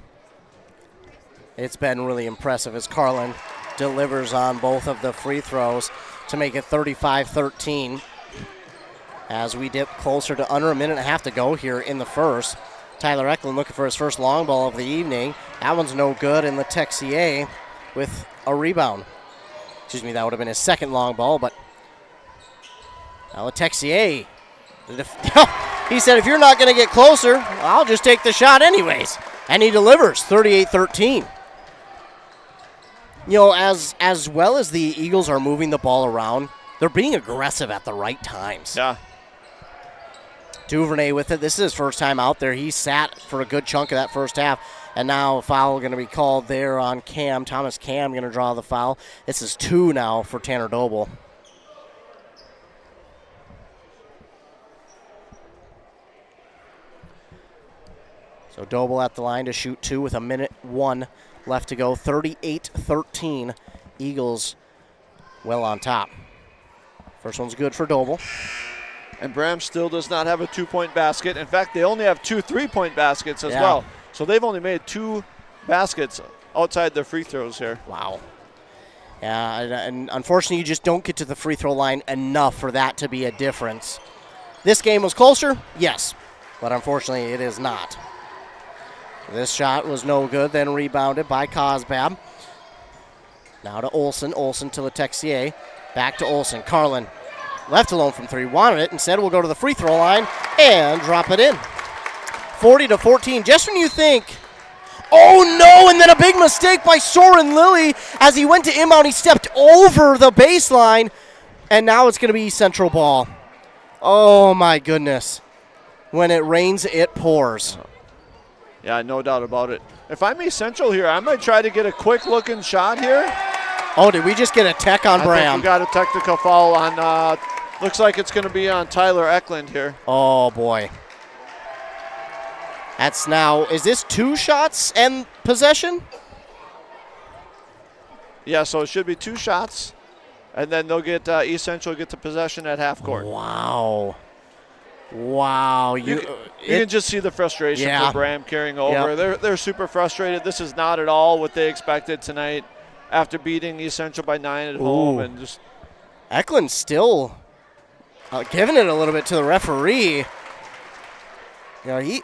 It's been really impressive as Carlin delivers on both of the free throws to make it 35-13. As we dip closer to under a minute and a half to go here in the first. Tyler Eklund looking for his first long ball of the evening. That one's no good, and Letexier with a rebound. Excuse me, that would have been his second long ball, but now Letexier. He said, if you're not going to get closer, I'll just take the shot anyways. And he delivers, 38-13. You know, as well as the Eagles are moving the ball around, they're being aggressive at the right times. Yeah. Duvernay with it. This is his first time out there. He sat for a good chunk of that first half. And now a foul going to be called there on Cam. Thomas Cam going to draw the foul. This is 2 now for Tanner Doble. So Doble at the line to shoot 2 with 1:01 left to go. 38-13. Eagles well on top. First one's good for Doble. And Braham still does not have a 2-point basket. In fact, they only have 2 3-point baskets as well. So they've only made 2 baskets outside their free throws here. Wow. Yeah, and unfortunately, you just don't get to the free throw line enough for that to be a difference. This game was closer, yes, but unfortunately, it is not. This shot was no good, then rebounded by Cosbab. Now to Olsen. Olsen to Letexier. Back to Olsen. Carlin left alone from 3. Wanted it. Instead, we'll go to the free throw line and drop it in. 40-14. Just when you think, oh no, and then a big mistake by Soren Lilly. As he went to inbound, he stepped over the baseline, and now it's going to be Central ball. Oh my goodness. When it rains, it pours. Yeah, no doubt about it. If I'm East Central here, I might try to get a quick-looking shot here. Oh, did we just get a tech on Braham? I think we got a technical foul on, looks like it's going to be on Tyler Eklund here. Oh, boy. That's now, is this 2 shots and possession? Yeah, so it should be 2 shots, and then they'll get, East Central get the possession at half court. Wow. Wow. You can just see the frustration for Braham carrying over. Yep. They're super frustrated. This is not at all what they expected tonight after beating East Central by 9 at home. And just Eklund still giving it a little bit to the referee. You know, you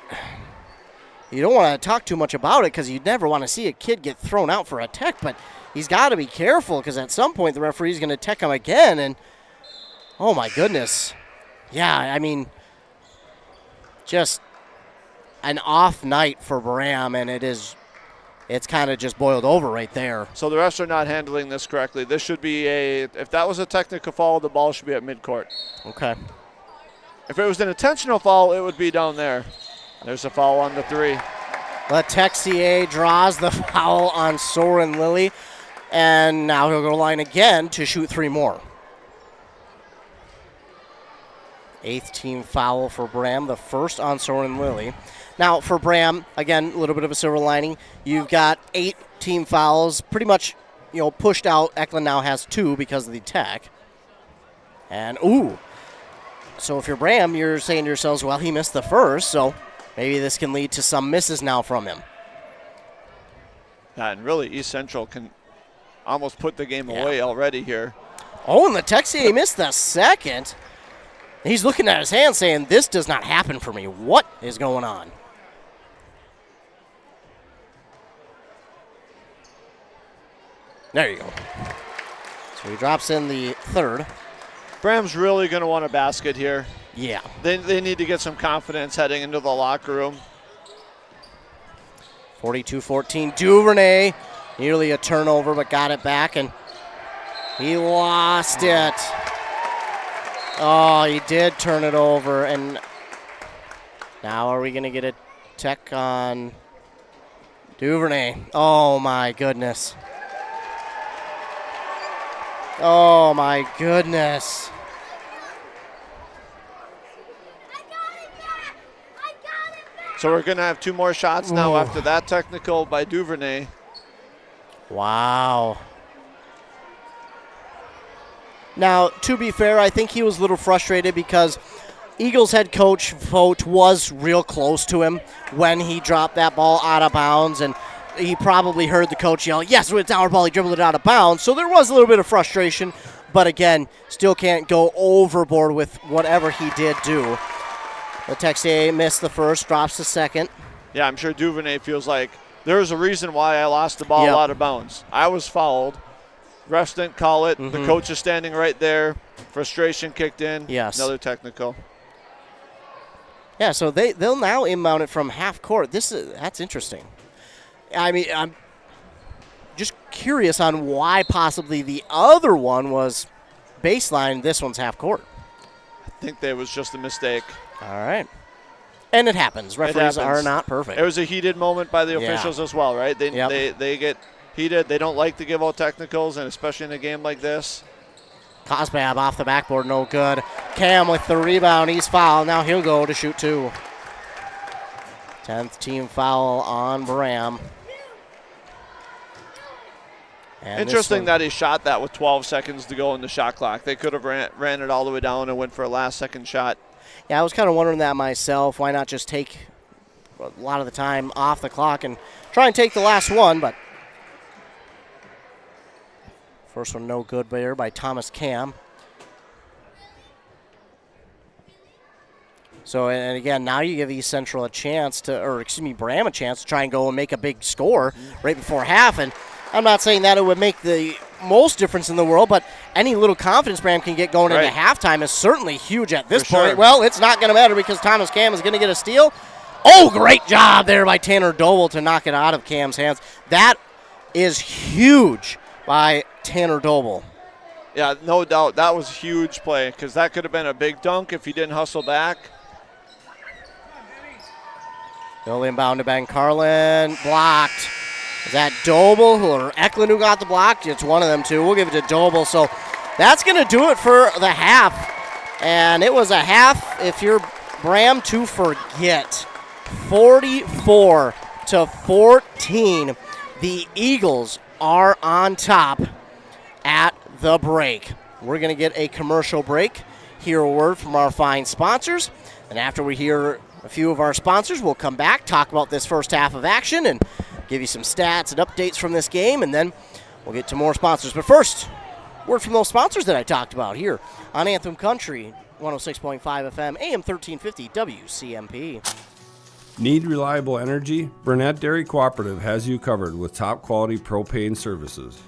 don't want to talk too much about it because you never want to see a kid get thrown out for a tech, but he's got to be careful because at some point the referee's going to tech him again. And, oh, my goodness. Yeah, I mean, just an off night for Braham, and it's kind of just boiled over right there. So the refs are not handling this correctly. This should be if that was a technical foul, the ball should be at midcourt. Okay. If it was an intentional foul, it would be down there. There's a foul on the 3. Letexier draws the foul on Soren Lilly, and now he'll go line again to shoot 3 more. 8th team foul for Braham, the first on Soren Lilly. Now for Braham, again, a little bit of a silver lining. You've got 8 team fouls, pretty much, pushed out. Eklund now has 2 because of the tech. And so if you're Braham, you're saying to yourselves, well, he missed the first, so maybe this can lead to some misses now from him. And really, East Central can almost put the game away already here. Oh, and Letexier missed the second. He's looking at his hand saying, this does not happen for me. What is going on? There you go. So he drops in the 3rd. Braham's really going to want a basket here. Yeah. They need to get some confidence heading into the locker room. 42-14. Duvernay, nearly a turnover, but got it back, and he lost it. Oh, he did turn it over, and now are we going to get a tech on Duvernay. Oh, my goodness. Oh, my goodness. So we're going to have 2 more shots now after that technical by Duvernay. Wow. Now, to be fair, I think he was a little frustrated because Eagles head coach Vogt was real close to him when he dropped that ball out of bounds, and he probably heard the coach yell, yes, it's our ball, he dribbled it out of bounds. So there was a little bit of frustration, but again, still can't go overboard with whatever he did do. The Texier missed the first, drops the second. Yeah, I'm sure Duvernay feels like there's a reason why I lost the ball out of bounds. I was fouled. Refs didn't call it. The coach is standing right there. Frustration kicked in. Yes. Another technical. Yeah, so they'll now inbound it from half court. That's interesting. I mean, I'm just curious on why possibly the other one was baseline. This one's half court. I think that was just a mistake. All right. And it happens. Referees are not perfect. It was a heated moment by the officials as well, right? They get heated. They don't like to give out technicals, and especially in a game like this. Cosbab off the backboard, no good. Cam with the rebound. He's fouled. Now he'll go to shoot 2. 10th team foul on Braham. And interesting that he shot that with 12 seconds to go in the shot clock. They could have ran it all the way down and went for a last-second shot. Yeah, I was kind of wondering that myself. Why not just take a lot of the time off the clock and try and take the last one, but first one no good there by Thomas Cam. So, and again, now you give East Central a chance to, or excuse me, Braham a chance to try and go and make a big score right before half. And I'm not saying that it would make the most difference in the world, but any little confidence Braham can get going into halftime is certainly huge at this point. Sure. Well, it's not going to matter because Thomas Cam is going to get a steal. Oh, great job there by Tanner Doble to knock it out of Cam's hands. That is huge by Tanner Doble. Yeah, no doubt. That was a huge play because that could have been a big dunk if he didn't hustle back. Bill inbound to Ben Carlin. Blocked. Is that Doble or Eklund who got the block? It's one of them two. We'll give it to Doble. So that's going to do it for the half. And it was a half, if you're Braham, to forget. 44-14. The Eagles are on top at the break. We're going to get a commercial break, hear a word from our fine sponsors, and after we hear a few of our sponsors, we'll come back, talk about this first half of action, and give you some stats and updates from this game, and then we'll get to more sponsors. But first, word from those sponsors that I talked about here on Anthem Country, 106.5 FM, AM 1350, WCMP. Need reliable energy? Burnett Dairy Cooperative has you covered with top quality propane services.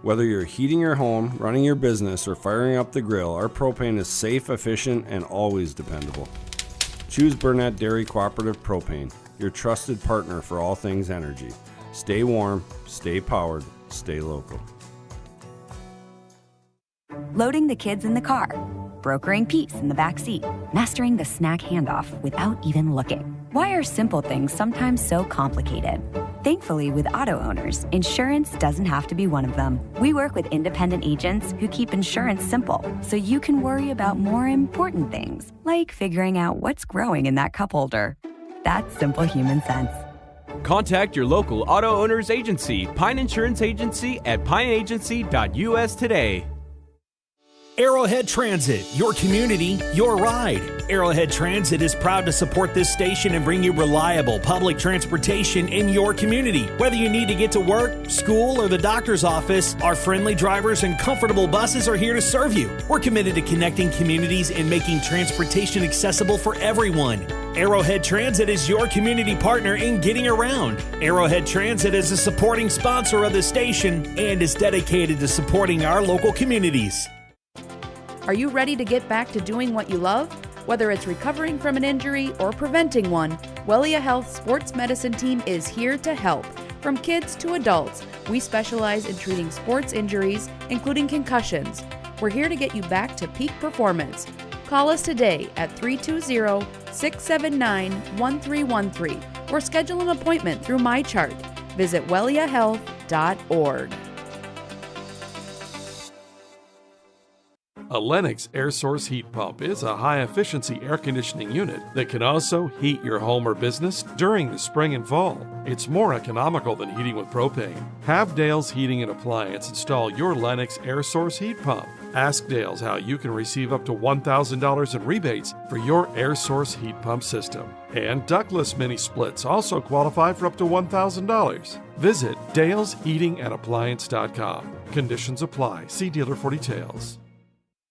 Whether you're heating your home, running your business, or firing up the grill, our propane is safe, efficient, and always dependable. Choose Burnett Dairy Cooperative Propane, your trusted partner for all things energy. Stay warm, stay powered, stay local. Loading the kids in the car, brokering peace in the back seat, mastering the snack handoff without even looking. Why are simple things sometimes so complicated? Thankfully, with auto owners, insurance doesn't have to be one of them. We work with independent agents who keep insurance simple, so you can worry about more important things, like figuring out what's growing in that cup holder. That's simple human sense. Contact your local auto owner's agency, Pine Insurance Agency, at pineagency.us today. Arrowhead Transit, your community, your ride. Arrowhead Transit is proud to support this station and bring you reliable public transportation in your community. Whether you need to get to work, school, or the doctor's office, our friendly drivers and comfortable buses are here to serve you. We're committed to connecting communities and making transportation accessible for everyone. Arrowhead Transit is your community partner in getting around. Arrowhead Transit is a supporting sponsor of the station and is dedicated to supporting our local communities. Are you ready to get back to doing what you love? Whether it's recovering from an injury or preventing one, Wellia Health Sports Medicine Team is here to help. From kids to adults, we specialize in treating sports injuries, including concussions. We're here to get you back to peak performance. Call us today at 320-679-1313 or schedule an appointment through MyChart. Visit welliahealth.org. A Lennox air source heat pump is a high-efficiency air conditioning unit that can also heat your home or business during the spring and fall. It's more economical than heating with propane. Have Dale's Heating and Appliance install your Lennox air source heat pump. Ask Dale's how you can receive up to $1,000 in rebates for your air source heat pump system. And ductless mini splits also qualify for up to $1,000. Visit dalesheatingandappliance.com. Conditions apply. See dealer for details.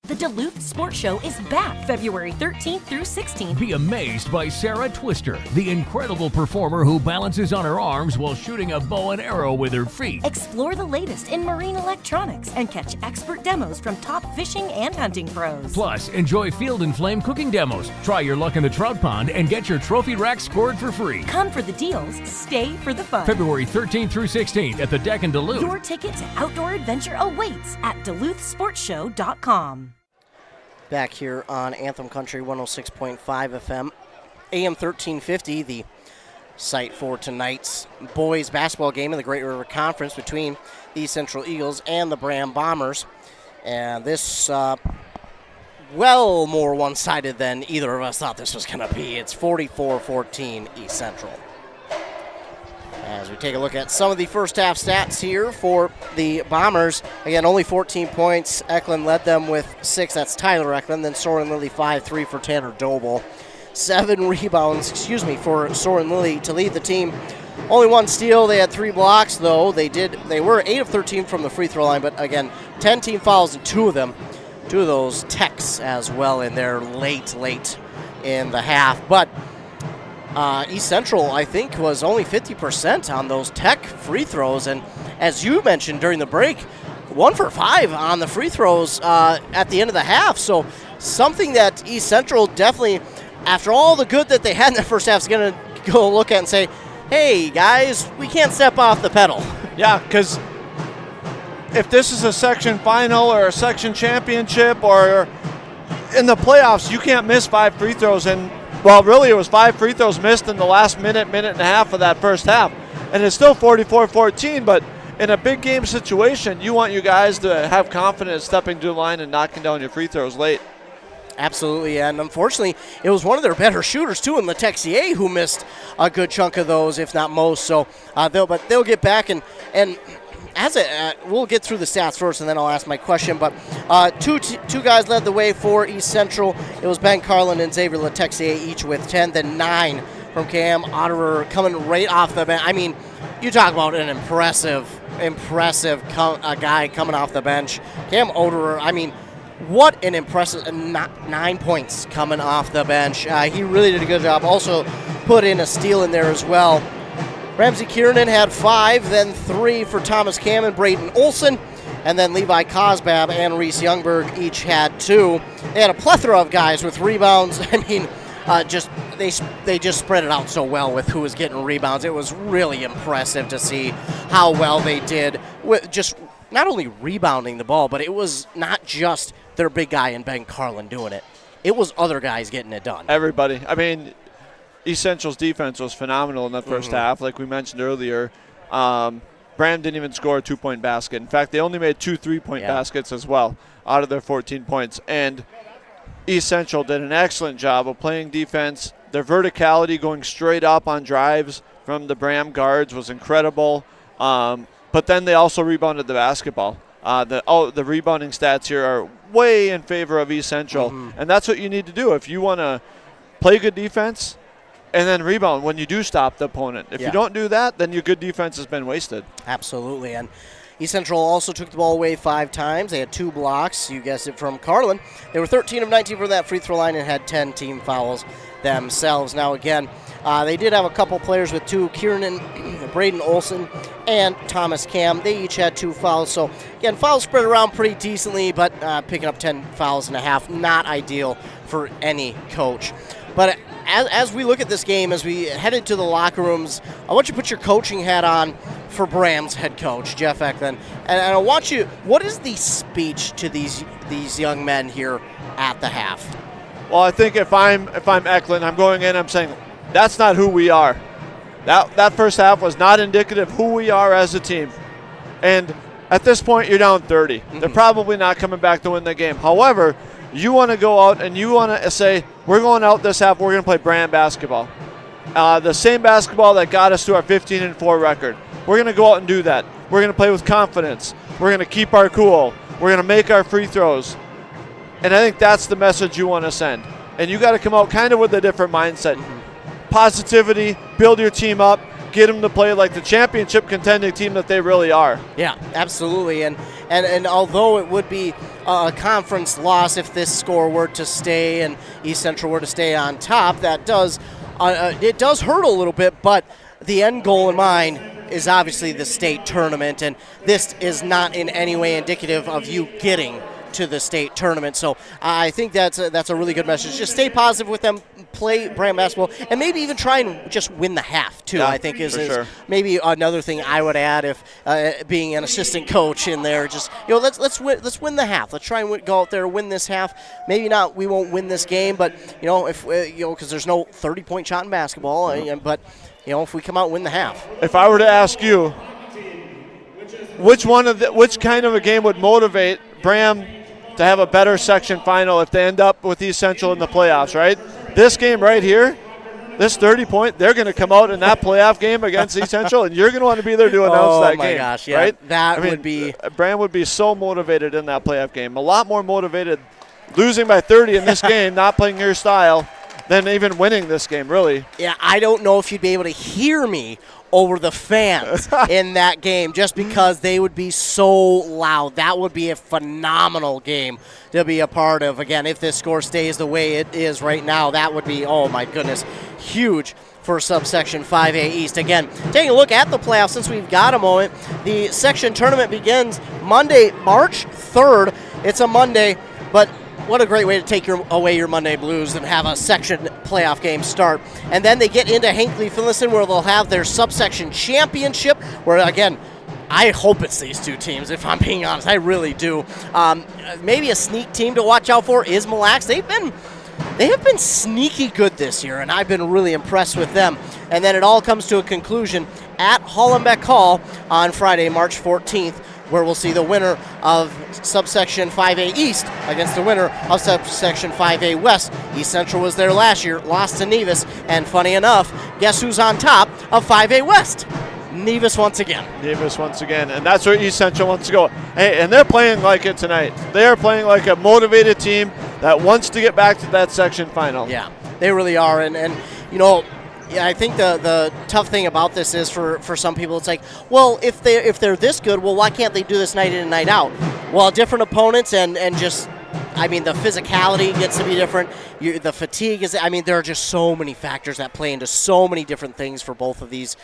The Duluth Sports Show is back February 13th through 16th. Be amazed by Sarah Twister, the incredible performer who balances on her arms while shooting a bow and arrow with her feet. Explore the latest in marine electronics and catch expert demos from top fishing and hunting pros. Plus, enjoy Field and Flame cooking demos. Try your luck in the trout pond and get your trophy rack scored for free. Come for the deals, stay for the fun. February 13th through 16th at the Deck in Duluth. Your ticket to outdoor adventure awaits at DuluthSportsShow.com. Back here on Anthem Country 106.5 FM, AM 1350, the site for tonight's boys basketball game in the Great River Conference between the Central Eagles and the Braham Bombers. And this, well more one-sided than either of us thought this was going to be. It's 44-14 East Central. As we take a look at some of the first half stats here for the Bombers. Again, only 14 points. Eklund led them with 6. That's Tyler Eklund. Then Soren Lilly 5-3 for Tanner Doble. 7 rebounds, for Soren Lilly to lead the team. Only 1 steal. They had 3 blocks, though. They were 8 of 13 from the free throw line, but again, 10 team fouls and 2 of those techs as well in there late in the half. But East Central, I think, was only 50% on those tech free throws. And as you mentioned during the break, 1 for 5 on the free throws at the end of the half. So something that East Central definitely, after all the good that they had in the first half, is going to go look at and say, hey, guys, we can't step off the pedal. Yeah, because if this is a section final or a section championship or in the playoffs, you can't miss 5 free throws. And well, really, it was 5 free throws missed in the last minute and a half of that first half. And it's still 44-14, but in a big game situation, you want you guys to have confidence stepping to the line and knocking down your free throws late. Absolutely, and unfortunately, it was one of their better shooters, too, in Letexier, who missed a good chunk of those, if not most. So they'll get back, and we'll get through the stats first, and then I'll ask my question. But two guys led the way for East Central. It was Ben Carlin and Xavier Letexier, each with 10. Then 9 from Cam Otterer coming right off the bench. I mean, you talk about an impressive guy coming off the bench. Cam Otterer, I mean, what an impressive 9 points coming off the bench. He really did a good job. Also put in a steal in there as well. Ramsey Kiernan had 5, then 3 for Thomas Cam and Braden Olson, and then Levi Cosbab and Reese Youngberg each had 2. They had a plethora of guys with rebounds. I mean, they just spread it out so well with who was getting rebounds. It was really impressive to see how well they did with just not only rebounding the ball, but it was not just their big guy and Ben Carlin doing it. It was other guys getting it done. Everybody. I mean, East Central's defense was phenomenal in that first half. Like we mentioned earlier, Braham didn't even score a 2-point basket. In fact, they only made 2 3-point baskets as well out of their 14 points. And East Central did an excellent job of playing defense. Their verticality going straight up on drives from the Braham guards was incredible. But then they also rebounded the basketball. The rebounding stats here are way in favor of East Central. And that's what you need to do if you want to play good defense and then rebound when you do stop the opponent. If you don't do that, then your good defense has been wasted. Absolutely. And East Central also took the ball away 5 times. They had 2 blocks, you guessed it, from Carlin. They were 13 of 19 from that free throw line and had 10 team fouls themselves. Now, again, they did have a couple players with 2, Kiernan, Braden Olson, and Thomas Cam. They each had 2 fouls. So, again, fouls spread around pretty decently, but picking up 10 fouls and a half, not ideal for any coach. But as we look at this game, as we head into the locker rooms, I want you to put your coaching hat on for Braham's head coach, Jeff Eklund. And I want you, what is the speech to these young men here at the half? Well, I think if I'm Eklund, I'm going in, I'm saying, that's not who we are. That first half was not indicative of who we are as a team. And at this point, you're down 30. They're probably not coming back to win the game. However, you want to go out and you want to say, we're going out this half, we're going to play Braham basketball. The same basketball that got us to our 15-4 record. We're going to go out and do that. We're going to play with confidence. We're going to keep our cool. We're going to make our free throws. And I think that's the message you want to send. And you got to come out kind of with a different mindset. Positivity, build your team up, get them to play like the championship contending team that they really are. Yeah, absolutely. And although it would be a conference loss if this score were to stay and East Central were to stay on top, that does it does hurt a little bit, but the end goal in mind is obviously the state tournament, and this is not in any way indicative of you getting to the state tournament. So I think that's a really good message. Just stay positive with them, play Braham basketball, and maybe even try and just win the half too. Yeah, I think is sure. maybe another thing I would add if being an assistant coach in there. Just let's win the half. Let's try and go out there and win this half. Maybe not. We won't win this game, but if because there's no 30-point shot in basketball. But if we come out and win the half. If I were to ask you, which kind of a game would motivate Braham to have a better section final if they end up with East Central in the playoffs, right? This game right here, this 30-point, they're going to come out in that playoff game against East Central, and you're going to want to be there to announce that game. Oh, my gosh, yeah. Right? That would be. Braham would be so motivated in that playoff game. A lot more motivated losing by 30 in this game, not playing your style, than even winning this game, really. Yeah, I don't know if you'd be able to hear me over the fans in that game just because they would be so loud. That would be a phenomenal game to be a part of. Again, if this score stays the way it is right now, that would be, oh my goodness, huge for subsection 5A East. Again, taking a look at the playoffs since we've got a moment. The section tournament begins Monday, March 3rd. It's a Monday, but what a great way to take away your Monday blues and have a section playoff game start. And then they get into Hinckley-Finlayson where they'll have their subsection championship, where, again, I hope it's these two teams, if I'm being honest. I really do. Maybe a sneak team to watch out for is Mille Lacs. They have been sneaky good this year, and I've been really impressed with them. And then it all comes to a conclusion at Hollenbeck Hall on Friday, March 14th, where we'll see the winner of subsection 5A East against the winner of subsection 5A West. East Central was there last year, lost to Nevis, and funny enough, guess who's on top of 5A West? Nevis once again. Nevis once again, and that's where East Central wants to go. Hey, and they're playing like it tonight. They are playing like a motivated team that wants to get back to that section final. Yeah, they really are, and yeah, I think the tough thing about this is for some people, it's like, well, if they're this good, well, why can't they do this night in and night out? Well, different opponents and just, I mean, the physicality gets to be different. The fatigue is, I mean, there are just so many factors that play into so many different things for both of these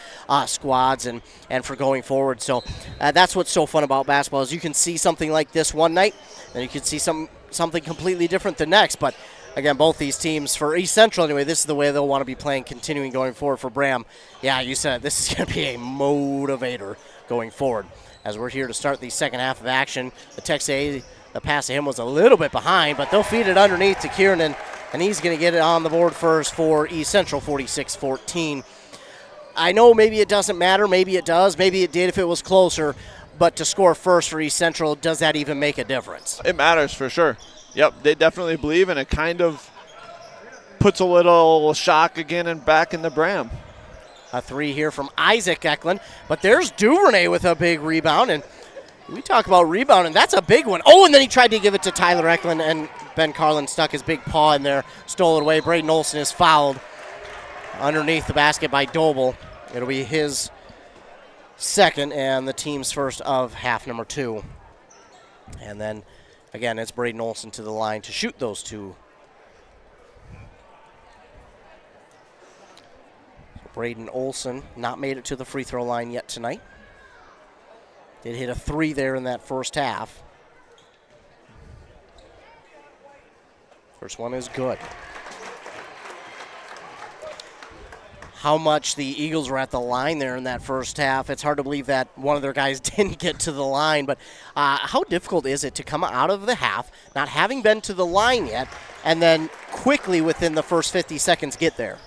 squads and for going forward. So that's what's so fun about basketball is you can see something like this one night, and you can see something completely different the next, but again, both these teams, for East Central anyway, this is the way they'll want to be playing, continuing going forward. For Braham, yeah, you said it, this is going to be a motivator going forward. As we're here to start the second half of action, the Texas, the pass to him was a little bit behind, but they'll feed it underneath to Kiernan, and he's going to get it on the board first for East Central, 46-14. I know maybe it doesn't matter, maybe it does, maybe it did if it was closer, but to score first for East Central, does that even make a difference? It matters for sure. Yep, they definitely believe, and it kind of puts a little shock again and back in the Braham. A three here from Isaac Eklund, but there's Duvernay with a big rebound, and we talk about rebounding. That's a big one. Oh, and then he tried to give it to Tyler Eklund, and Ben Carlin stuck his big paw in there, stole it away. Braden Olson is fouled underneath the basket by Doble. It'll be his second and the team's first of half number two. And then again, it's Braden Olson to the line to shoot those two. So Braden Olson not made it to the free throw line yet tonight. Did hit a three there in that first half. First one is good. How much the Eagles were at the line there in that first half. It's hard to believe that one of their guys didn't get to the line, but how difficult is it to come out of the half, not having been to the line yet, and then quickly within the first 50 seconds get there?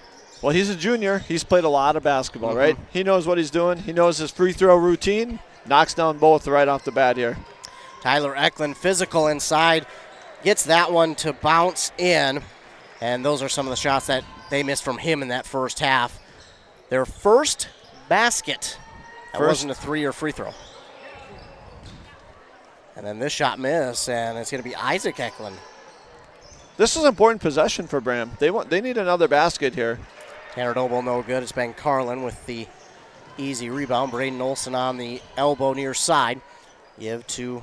Well, he's a junior. He's played a lot of basketball, Mm-hmm. right? He knows what he's doing. He knows his free throw routine. Knocks down both right off the bat here. Tyler Eklund, physical inside, gets that one to bounce in. And those are some of the shots that they missed from him in that first half. Their first basket. That wasn't a 3 or free throw. And then this shot miss, and it's going to be Isaac Eklund. This is an important possession for Braham. They need another basket here. Tanner Noble no good. It's been Carlin with the easy rebound. Braden Olson on the elbow near side. Give to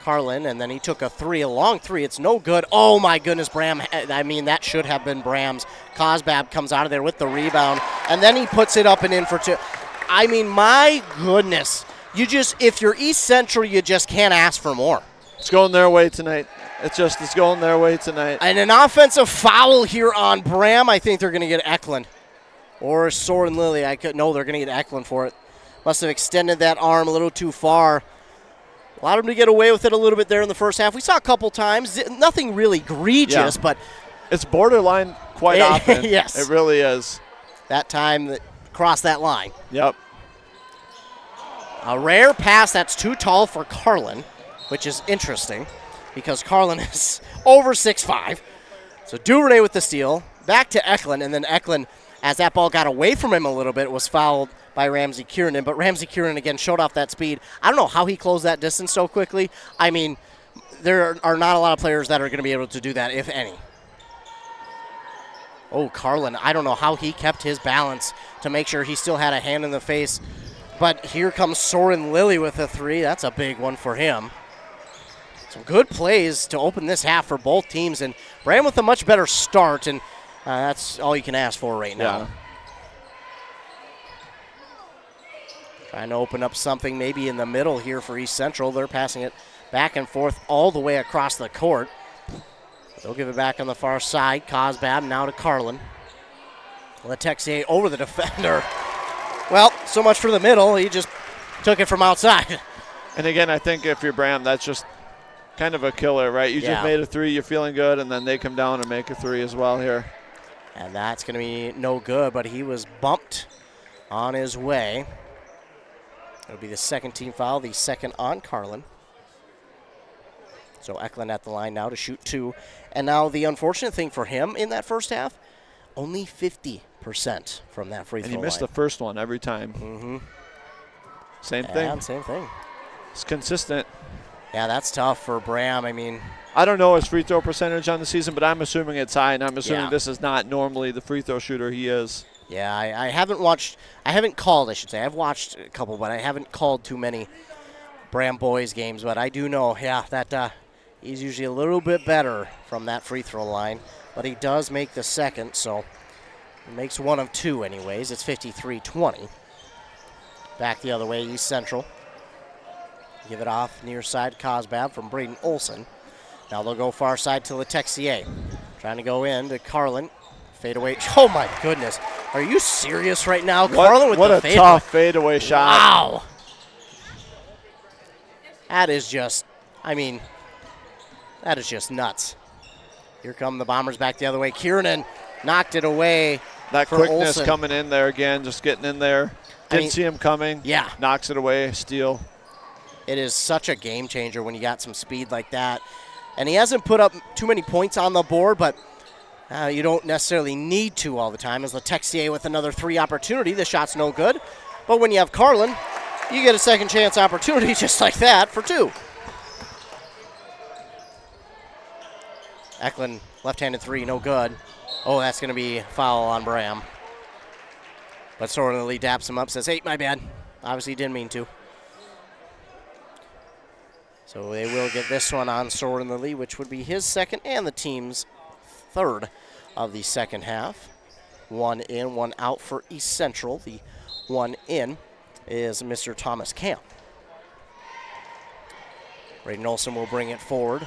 Carlin, and then he took a 3, a long 3. It's no good. Oh, my goodness, Braham. I mean, that should have been Braham's. Cosbab comes out of there with the rebound, and then he puts it up and in for 2. I mean, my goodness. If you're East Central, you just can't ask for more. It's going their way tonight. It's going their way tonight. And an offensive foul here on Braham. I think they're going to get Eklund. Or Soren Lilly. No, they're going to get Eklund for it. Must have extended that arm a little too far. Allowed him to get away with it a little bit there in the first half. We saw a couple times. Nothing really egregious, but it's borderline quite often. Yes. It really is. That time that crossed that line. Yep. A rare pass that's too tall for Carlin, which is interesting because Carlin is over 6'5". So Duvernay with the steal. Back to Eklund, and then Eklund, as that ball got away from him a little bit, was fouled by Ramsey Kiernan. But Ramsey Kiernan, again, showed off that speed. I don't know how he closed that distance so quickly. I mean, there are not a lot of players that are going to be able to do that, if any. Oh, Carlin, I don't know how he kept his balance to make sure he still had a hand in the face. But here comes Soren Lilly with a 3. That's a big one for him. Some good plays to open this half for both teams. And Braham with a much better start, and that's all you can ask for right now. Yeah. Trying to open up something maybe in the middle here for East Central. They're passing it back and forth all the way across the court. They'll give it back on the far side. Cosbab now to Carlin. Letexier over the defender. Well, so much for the middle. He just took it from outside. And again, I think if you're Braham, that's just kind of a killer, right? You just made a 3, you're feeling good, and then they come down and make a 3 as well here. And that's going to be no good, but he was bumped on his way. It'll be the second team foul, the second on Carlin. So Eklund at the line now to shoot 2. And now the unfortunate thing for him in that first half, only 50% from that free throw line. And he missed the first one every time. Mm-hmm. Same thing. Same thing. It's consistent. Yeah, that's tough for Braham. I mean, I don't know his free throw percentage on the season, but I'm assuming it's high, and I'm assuming this is not normally the free throw shooter he is. Yeah, I haven't called, I should say. I've watched a couple, but I haven't called too many Braham boys games. But I do know, that he's usually a little bit better from that free throw line. But he does make the second, so he makes 1 of 2 anyways. It's 53-20. Back the other way, East Central. Give it off near side, Cosbab from Braden Olson. Now they'll go far side to Letexier. Trying to go in to Carlin. Fade away. Oh, my goodness. Are you serious right now? Carlin with the fade. What a tough fadeaway shot. Wow. That is just nuts. Here come the Bombers back the other way. Kiernan knocked it away. That for quickness Olsen. coming in there again, just getting in there. Didn't see him coming. Yeah. Knocks it away, steal. It is such a game changer when you got some speed like that. And he hasn't put up too many points on the board, but you don't necessarily need to all the time. As Letexier with another 3 opportunity. The shot's no good. But when you have Carlin, you get a second chance opportunity just like that for 2. Eklund, left-handed 3, no good. Oh, that's going to be a foul on Braham. But Soren Lilly daps him up, says, hey, my bad. Obviously didn't mean to. So they will get this one on Soren Lilly, which would be his second and the team's third of the second half. 1 in, 1 out for East Central. The 1 in is Mr. Thomas Camp. Braden Olson will bring it forward.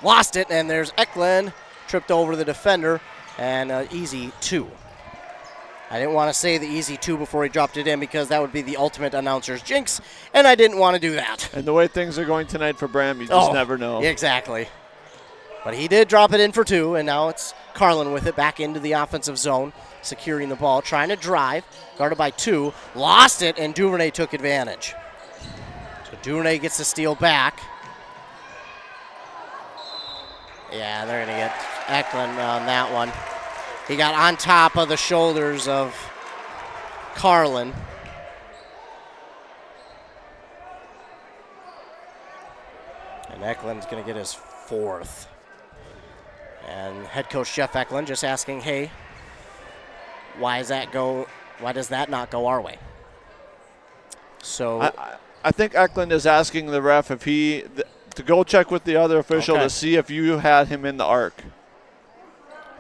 Lost it, and there's Eklund. Tripped over the defender, and an easy 2. I didn't want to say the easy 2 before he dropped it in because that would be the ultimate announcer's jinx, and I didn't want to do that. And the way things are going tonight for Braham, you just never know. Exactly. But he did drop it in for 2, and now it's Carlin with it back into the offensive zone, securing the ball, trying to drive, guarded by 2, lost it, and Duvernay took advantage. So Duvernay gets the steal back. Yeah, they're going to get Eklund on that one. He got on top of the shoulders of Carlin. And Eklund's going to get his 4th. And head coach Jeff Eklund just asking, hey, why does that not go our way? So I think Eklund is asking the ref if to go check with the other official to see if you had him in the arc.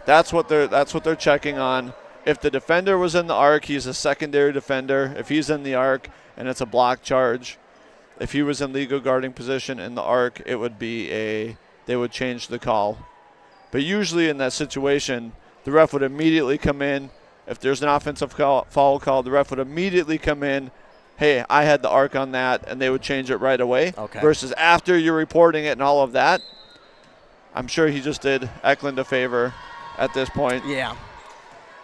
That's what they're checking on. If the defender was in the arc, he's a secondary defender. If he's in the arc and it's a block charge, if he was in legal guarding position in the arc, it would be they would change the call. But usually in that situation, the ref would immediately come in. If there's an offensive foul call, the ref would immediately come in. Hey, I had the arc on that, and they would change it right away. Okay. Versus after you're reporting it and all of that, I'm sure he just did Eklund a favor at this point. Yeah.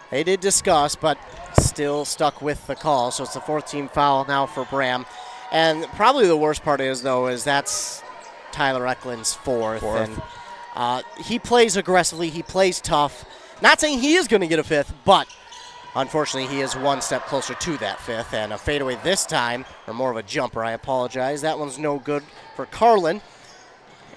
They did discuss, but still stuck with the call. So it's the 4th team foul now for Braham. And probably the worst part is that's Tyler Eklund's 4th. And he plays aggressively. He plays tough. Not saying he is going to get a 5th, but unfortunately he is one step closer to that 5th. And a fadeaway this time, or more of a jumper, I apologize. That one's no good for Carlin.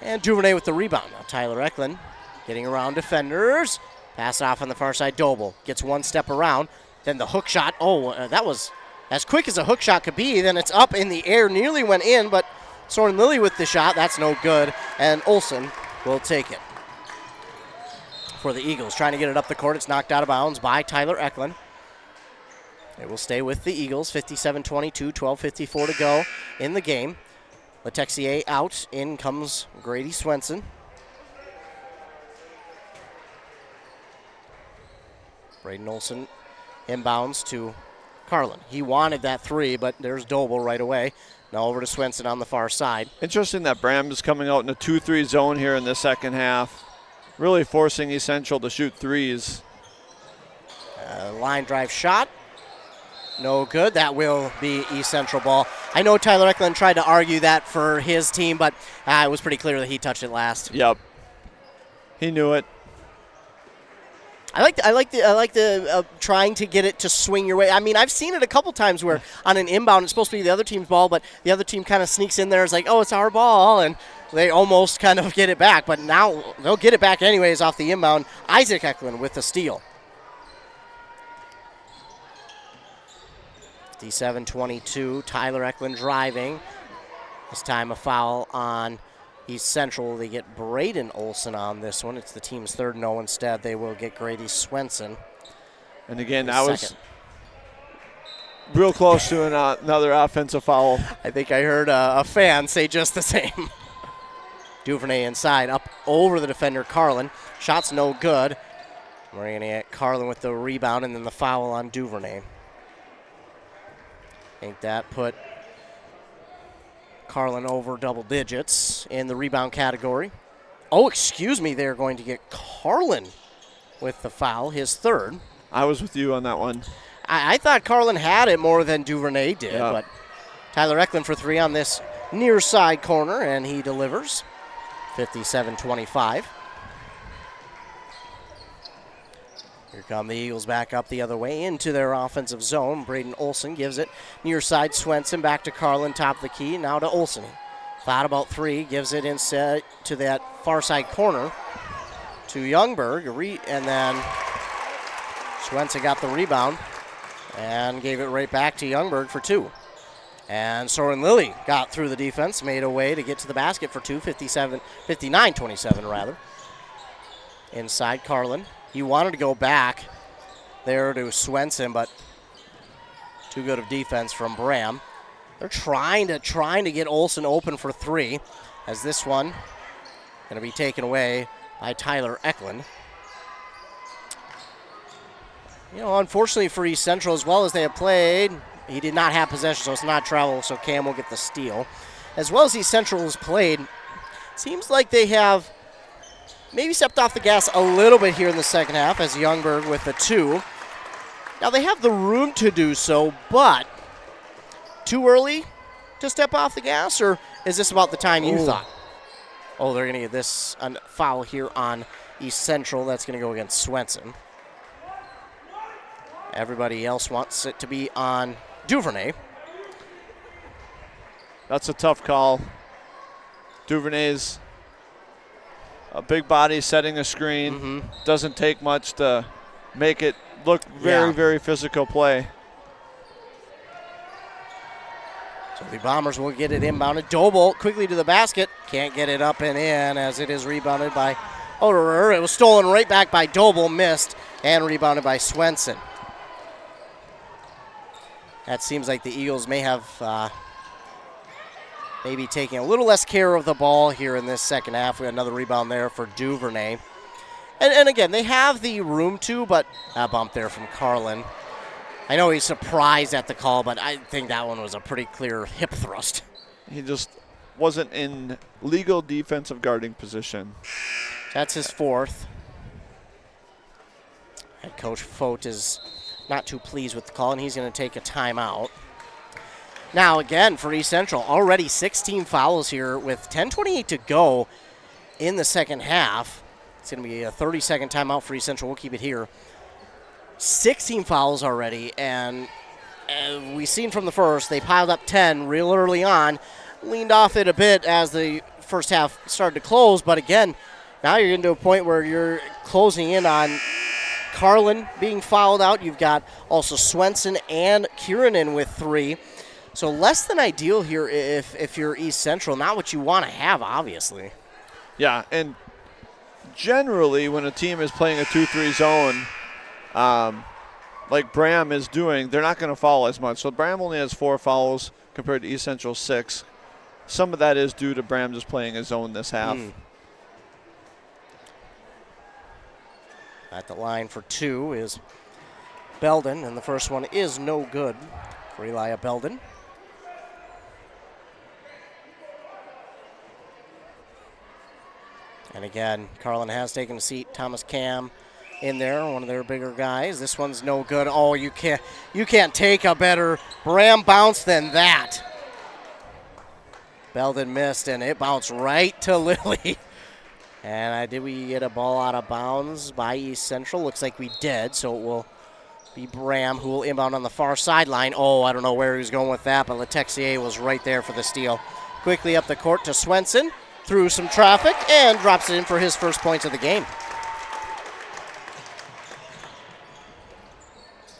And Duvernay with the rebound. Now Tyler Eklund getting around defenders. Pass off on the far side. Doble gets one step around. Then the hook shot. That was as quick as a hook shot could be. Then it's up in the air. Nearly went in, but Soren Lilly with the shot. That's no good. And Olsen will take it for the Eagles. Trying to get it up the court. It's knocked out of bounds by Tyler Eklund. It will stay with the Eagles. 57-22, 12:54 to go in the game. Letexier out. In comes Grady Swenson. Braden Olsen inbounds to Carlin. He wanted that 3, but there's Doble right away. Now over to Swenson on the far side. Interesting that Braham is coming out in a 2-3 zone here in the second half. Really forcing East Central to shoot threes. Line drive shot. No good. That will be East Central ball. I know Tyler Eklund tried to argue that for his team, but it was pretty clear that he touched it last. Yep. He knew it. I like the trying to get it to swing your way. I mean, I've seen it a couple times where on an inbound it's supposed to be the other team's ball, but the other team kind of sneaks in there. It's like, oh, it's our ball, and they almost kind of get it back. But now they'll get it back anyways off the inbound. Isaac Eklund with the steal. 57-22. Tyler Eklund driving. This time a foul on East Central. They get Braden Olsen on this one. It's the team's 3rd. No, instead they will get Grady Swenson. And again, that was real close to another offensive foul. I think I heard a fan say just the same. Duvernay inside, up over the defender, Carlin. Shot's no good. We're going to get Carlin with the rebound and then the foul on Duvernay. I think that put Carlin over double digits in the rebound category. Oh, excuse me, they're going to get Carlin with the foul, his 3rd. I was with you on that one. I thought Carlin had it more than Duvernay did, but Tyler Eklund for 3 on this near side corner, and he delivers. 57-25. Here come the Eagles back up the other way into their offensive zone. Braden Olsen gives it near side. Swenson back to Carlin, top of the key. Now to Olsen. Thought about 3, gives it instead to that far side corner to Youngberg. And then Swenson got the rebound and gave it right back to Youngberg for 2. And Soren Lilly got through the defense, made a way to get to the basket for 2, 59-27 rather. Inside Carlin. He wanted to go back there to Swenson, but too good of defense from Braham. They're trying to get Olsen open for 3, as this one going to be taken away by Tyler Eklund. You know, unfortunately for East Central, as well as they have played, he did not have possession, so it's not travel, so Cam will get the steal. As well as East Central has played, seems like they have maybe stepped off the gas a little bit here in the second half as Youngberg with the 2. Now they have the room to do so, but too early to step off the gas, or is this about the time you thought? Oh, they're going to get this foul here on East Central. That's going to go against Swenson. Everybody else wants it to be on Duvernay. That's a tough call. Duvernay's a big body setting a screen. Doesn't take much to make it look very physical play. So the Bombers will get it inbounded. Doble quickly to the basket. Can't get it up and in as it is rebounded by Oderer. It was stolen right back by Doble, missed, and rebounded by Swenson. That seems like the Eagles may have maybe taking a little less care of the ball here in this second half. We had another rebound there for Duvernay. And again, they have the room to, but a bump there from Carlin. I know he's surprised at the call, but I think that one was a pretty clear hip thrust. He just wasn't in legal defensive guarding position. That's his 4th. Head coach Fote is not too pleased with the call, and he's going to take a timeout. Now, again, for East Central, already 16 fouls here with 10:28 to go in the second half. It's going to be a 30-second timeout for East Central. We'll keep it here. 16 fouls already, and we've seen from the first, they piled up 10 real early on, leaned off it a bit as the first half started to close, but again, now you're getting to a point where you're closing in on Carlin being fouled out. You've got also Swenson and Kiernan with 3. So less than ideal here if you're East Central. Not what you want to have, obviously. Yeah, and generally when a team is playing a 2-3 zone, like Braham is doing, they're not going to foul as much. So Braham only has 4 fouls compared to East Central 6. Some of that is due to Braham just playing a zone this half. At the line for 2 is Belden, and the first one is no good for Elia Belden. And again, Carlin has taken a seat. Thomas Cam in there, one of their bigger guys. This one's no good. Oh, you can't take a better Braham bounce than that. Belden missed, and it bounced right to Lilly. And did we get a ball out of bounds by East Central? Looks like we did, so it will be Braham who will inbound on the far sideline. Oh, I don't know where he was going with that, but Letexier was right there for the steal. Quickly up the court to Swenson, through some traffic, and drops it in for his first points of the game.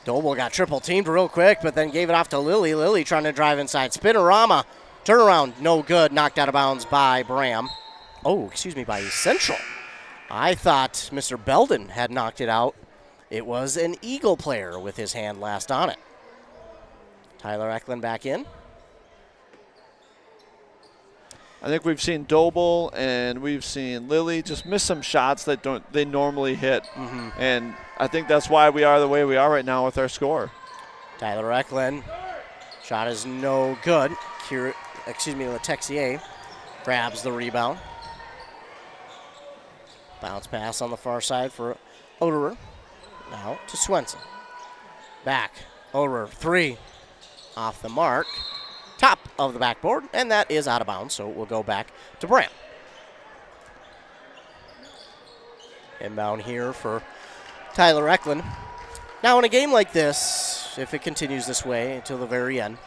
Doble got triple teamed real quick, but then gave it off to Lilly. Lilly trying to drive inside. Spinorama, turnaround, no good. Knocked out of bounds by Braham. Oh, excuse me, by East Central. I thought Mr. Belden had knocked it out. It was an Eagle player with his hand last on it. Tyler Eklund back in. I think we've seen Doble and we've seen Lilly just miss some shots that they normally hit. And I think that's why we are the way we are right now with our score. Tyler Eklund. Shot is no good. Letexier grabs the rebound. Bounce pass on the far side for Oderer. Now to Swenson. Back. Oderer, 3. Off the mark. Top of the backboard, and that is out of bounds, so we'll go back to Braham. Inbound here for Tyler Eklund. Now, in a game like this, if it continues this way until the very end,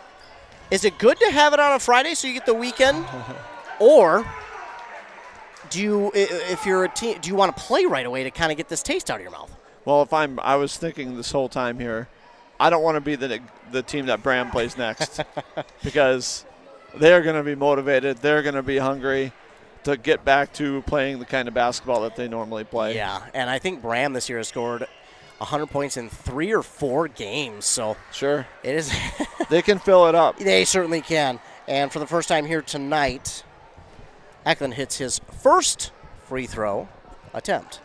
is it good to have it on a Friday so you get the weekend? Or do you, if you're a team, do you want to play right away to kind of get this taste out of your mouth? Well, I was thinking this whole time here, I don't want to be the team that Braham plays next because they're going to be motivated. They're going to be hungry to get back to playing the kind of basketball that they normally play. Yeah, and I think Braham this year has scored 100 points in 3 or 4 games. So sure, it is. They can fill it up. They certainly can. And for the first time here tonight, Eklund hits his first free throw attempt.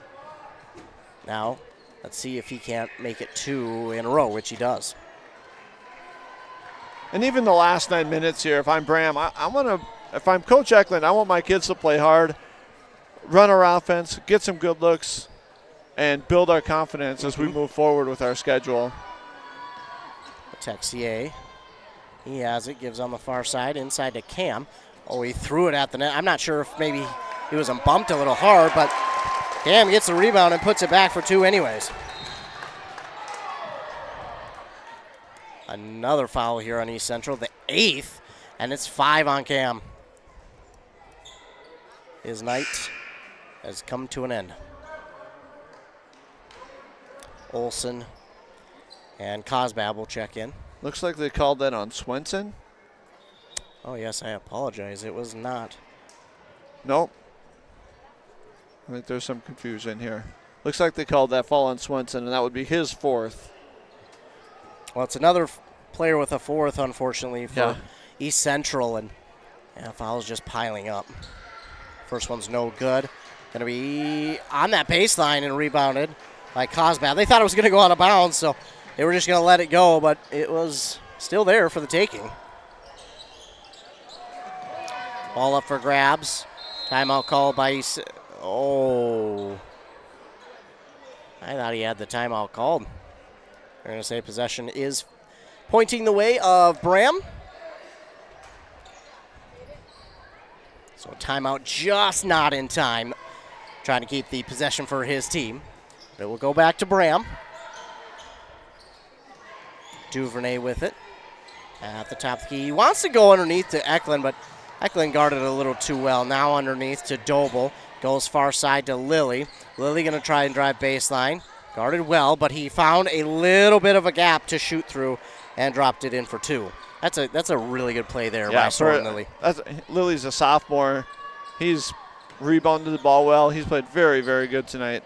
Now, let's see if he can't make it 2 in a row, which he does. And even the last 9 minutes here, if I'm Braham, if I'm Coach Eklund, I want my kids to play hard. run our offense, get some good looks, and build our confidence as we move forward with our schedule. Texier, he has it, gives on the far side, inside to Cam. Oh, he threw it at the net. I'm not sure if maybe he was bumped a little hard, but Cam gets the rebound and puts it back for 2 anyways. Another foul here on East Central, the 8th, and it's 5 on Cam. His night has come to an end. Olsen and Cosbab will check in. Looks like they called that on Swenson. Oh, yes, I apologize. It was not. Nope. I think there's some confusion here. Looks like they called that foul on Swenson, and that would be his 4th. Well, it's another player with a 4th, unfortunately, for East Central, and fouls just piling up. First one's no good. Going to be on that baseline and rebounded by Cosbab. They thought it was going to go out of bounds, so they were just going to let it go, but it was still there for the taking. Ball up for grabs. Timeout called by East. Oh. I thought he had the timeout called. They're going to say possession is pointing the way of Braham. So timeout just not in time. Trying to keep the possession for his team. But it will go back to Braham. Duvernay with it. At the top of the key. He wants to go underneath to Eklund, but Eklund guarded a little too well. Now underneath to Doble. Goes far side to Lilly. Lilly going to try and drive baseline. Guarded well, but he found a little bit of a gap to shoot through and dropped it in for 2. That's a really good play there by Soren Lilly. Lilly's a sophomore. He's rebounded the ball well. He's played very, very good tonight.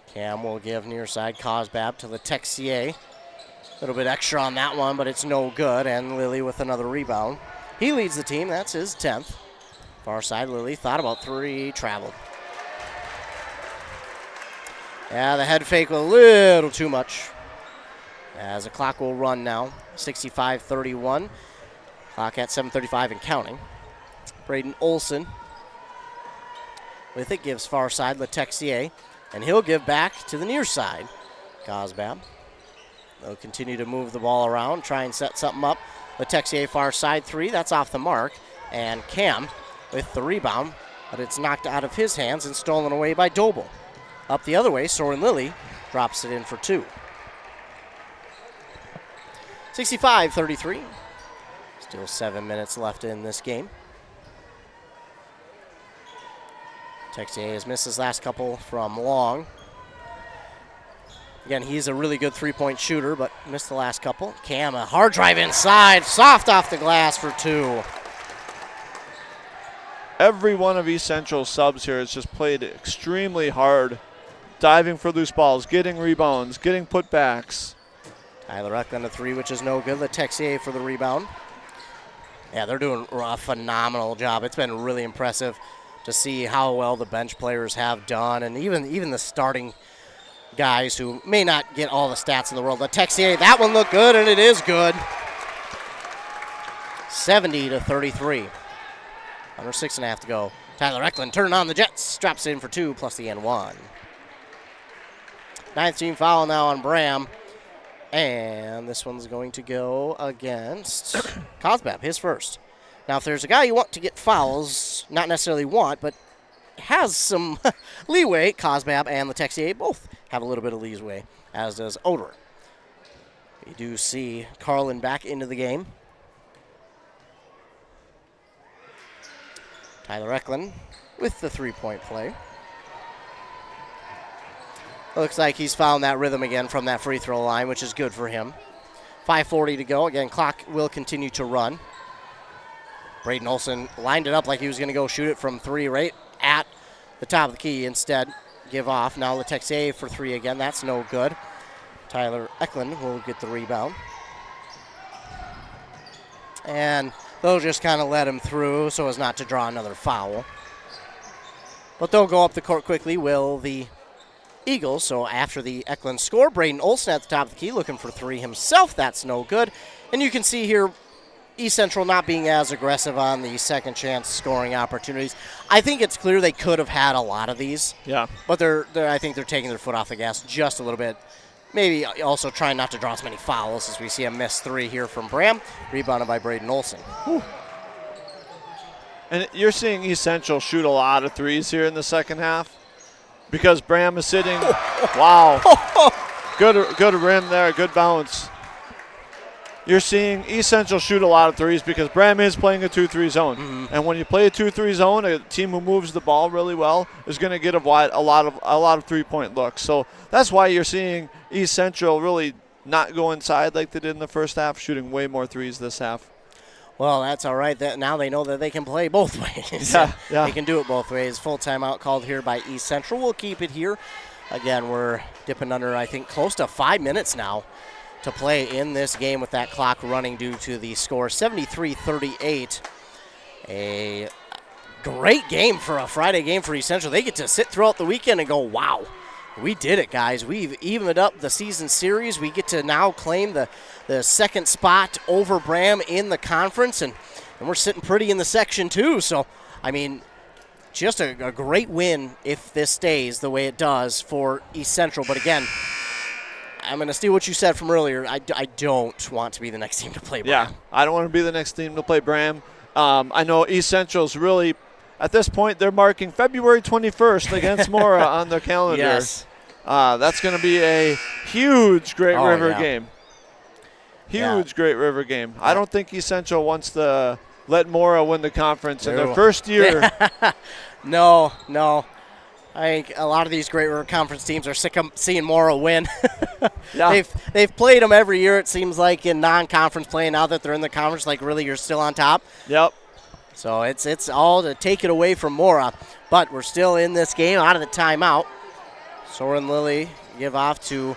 Cam will give near side Cosbab to the Texier. A little bit extra on that one, but it's no good. And Lilly with another rebound. He leads the team. That's his 10th. Far side, Lilly thought about 3, traveled. Yeah, the head fake was a little too much. As the clock will run now, 65-31. Clock at 7:35 and counting. Braden Olsen with it, gives far side Letexier, and he'll give back to the near side. Cosbab. They'll continue to move the ball around, try and set something up. Letexier far side 3, that's off the mark. And Cam with the rebound, but it's knocked out of his hands and stolen away by Doble. Up the other way, Soren Lilly drops it in for 2. 65-33. Still 7 minutes left in this game. Texier has missed his last couple from long. Again, he's a really good three-point shooter, but missed the last couple. Cam, a hard drive inside, soft off the glass for 2. Every one of East Central's subs here has just played extremely hard, diving for loose balls, getting rebounds, getting putbacks. Tyler Eklund a 3, which is no good. Letexier for the rebound. Yeah, they're doing a phenomenal job. It's been really impressive to see how well the bench players have done, and even the starting guys who may not get all the stats in the world. Letexier, that one looked good, and it is good. 70-33. Under 6.5 to go. Tyler Eklund turning on the Jets, drops it in for 2 plus the N1. 9th team foul now on Braham. And this one's going to go against Cosbab, his first. Now, if there's a guy you want to get fouls, not necessarily want, but has some leeway, Cosbab and Letexier both have a little bit of leeway, as does Oder. You do see Carlin back into the game. Tyler Eklund with the three-point play. Looks like he's found that rhythm again from that free throw line, which is good for him. 5:40 to go. Again, clock will continue to run. Braden Olsen lined it up like he was going to go shoot it from 3 right at the top of the key. Instead, give off. Now Letexier for 3 again. That's no good. Tyler Eklund will get the rebound. And they'll just kind of let him through so as not to draw another foul. But they'll go up the court quickly, will the Eagles. So after the Eklund score, Braden Olsen at the top of the key looking for 3 himself. That's no good. And you can see here East Central not being as aggressive on the second chance scoring opportunities. I think it's clear they could have had a lot of these. Yeah. But I think they're taking their foot off the gas just a little bit. Maybe also trying not to draw as many fouls as we see a missed 3 here from Braham, rebounded by Braden Olson. Whew. And you're seeing East Central shoot a lot of threes here in the second half because Braham is sitting. Wow. Good rim there, good bounce. You're seeing East Central shoot a lot of threes because Braham is playing a 2-3 zone. Mm-hmm. And when you play a 2-3 zone, a team who moves the ball really well is going to get a lot of three-point looks. So that's why you're seeing East Central really not go inside like they did in the first half, shooting way more threes this half. Well, that's all right. Now they know that they can play both ways. Yeah. They can do it both ways. Full timeout called here by East Central. We'll keep it here. Again, we're dipping under, I think, close to 5 minutes now to play in this game with that clock running due to the score 73-38. A great game for a Friday game for East Central. They get to sit throughout the weekend and go, wow, we did it, guys. We've evened up the season series. We get to now claim the second spot over Braham in the conference, and we're sitting pretty in the section too. So, I mean, just a great win if this stays the way it does for East Central. But again, I'm going to steal what you said from earlier. I don't want to be the next team to play Braham. Yeah, I don't want to be the next team to play Braham. I know East Central's really, at this point, they're marking February 21st against Mora on their calendar. Yes. That's going to be a huge Great River yeah. game. Great River game. I don't think East Central wants to let Mora win the conference in their first year. No. I think a lot of these Great River Conference teams are sick of seeing Mora win. Yeah. They've played them every year, it seems like, in non-conference play. Now that they're in the conference, like, really, you're still on top. Yep. So it's all to take it away from Mora. But we're still in this game, out of the timeout. Soren Lilly give off to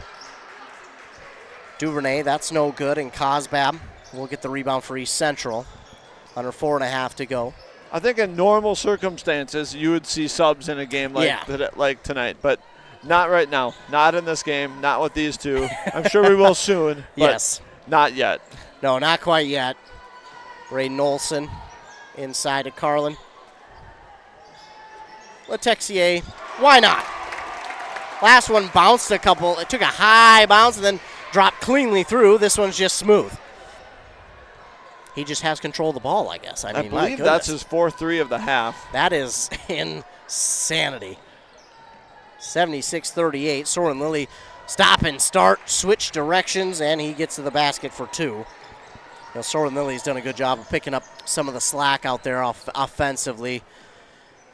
Duvernay. That's no good. And Cosbab will get the rebound for East Central. Under 4.5 to go. I think in normal circumstances, you would see subs in a game like tonight. But not right now. Not in this game. Not with these two. I'm sure we will soon. But yes. Not yet. No, not quite yet. Braden Olson inside to Carlin. Letexier, why not? Last one bounced a couple. It took a high bounce and then dropped cleanly through. This one's just smooth. He just has control of the ball, I guess. I mean, believe that's his 4-3 of the half. That is insanity. 76-38. Soren Lilly stop and start, switch directions, and he gets to the basket for 2. Soren Lilly's done a good job of picking up some of the slack out there offensively.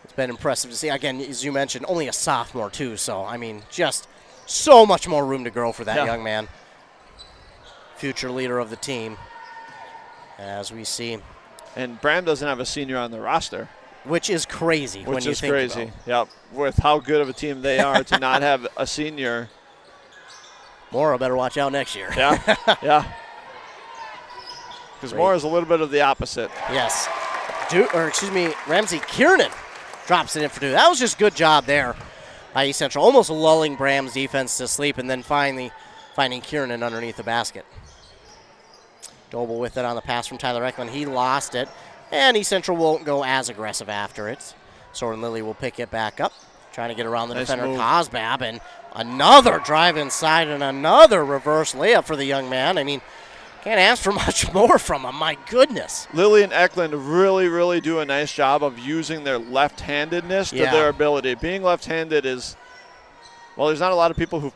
It's been impressive to see. Again, as you mentioned, only a sophomore, too. So, I mean, just so much more room to grow for that young man. Future leader of the team, as we see. And Braham doesn't have a senior on the roster. Which is crazy when you think about it. Which is crazy, yep. With how good of a team they are to not have a senior. Mora better watch out next year. Yeah. Because Mora's a little bit of the opposite. Yes. Ramsey Kiernan drops it in for 2. That was just good job there by East Central. Almost lulling Braham's defense to sleep and then finally finding Kiernan underneath the basket. Doble with it on the pass from Tyler Eklund. He lost it, and East Central won't go as aggressive after it. Soren Lilly will pick it back up, trying to get around the defender Cosbab, and another drive inside and another reverse layup for the young man. I mean, can't ask for much more from him. My goodness. Lilly and Eklund really, really do a nice job of using their left-handedness to their ability. Being left-handed is, well, there's not a lot of people who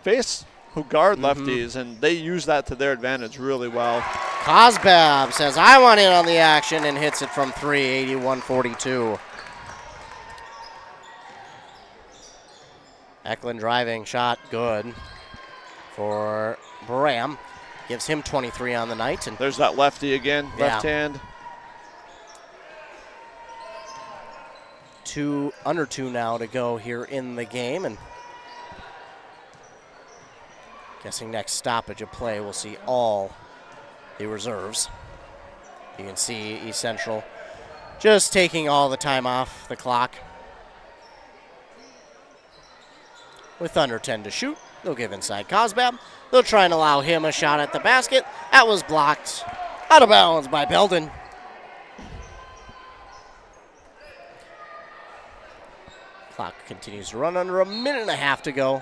guard lefties, and they use that to their advantage really well. Cosbab says, I want in on the action, and hits it from 3, 81-42. Eklund driving shot, good for Braham. Gives him 23 on the night. And there's that lefty again, left hand. Under 2 now to go here in the game, and guessing next stoppage of play, we'll see all the reserves. You can see East Central just taking all the time off the clock. With under 10 to shoot, they'll give inside Cosbab. They'll try and allow him a shot at the basket. That was blocked Out of bounds by Belden. Clock continues to run under a minute and a half to go.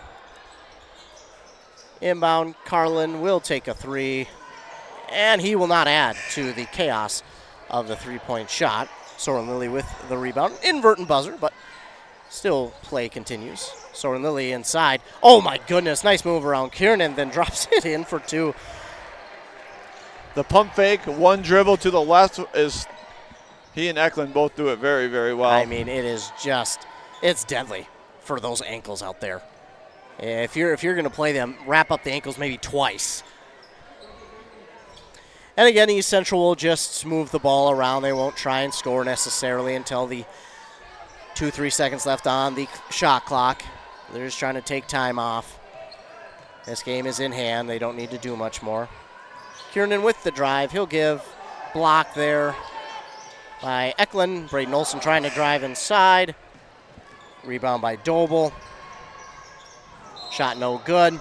Inbound, Carlin will take a three, and he will not add to the chaos of the three-point shot. Soren Lilly with the rebound. Invertent buzzer, but still play continues. Soren Lilly inside. Oh my goodness, nice move around Kiernan, then drops it in for two. The pump fake, one dribble to the left is, he and Eklund both do it very, very well. I mean, it is just, it's deadly for those ankles out there. If you're going to play them, wrap up the ankles maybe twice. And again, East Central will just move the ball around. They won't try and score necessarily until the 2-3 seconds left on the shot clock. They're just trying to take time off. This game is in hand. They don't need to do much more. Kiernan with the drive. He'll give. Block there by Eklund. Braden Olson trying to drive inside. Rebound by Doble. Shot no good.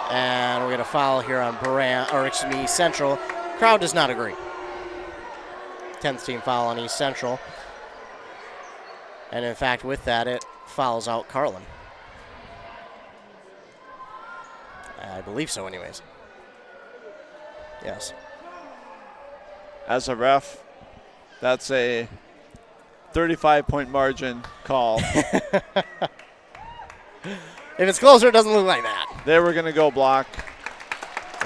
And we're going to foul here on East Central. Crowd does not agree. 10th team foul on East Central. And in fact, with that, it fouls out Carlin. I believe so anyways. Yes. As a ref, that's a 35-point margin call. If it's closer, it doesn't look like that. They were going to go block.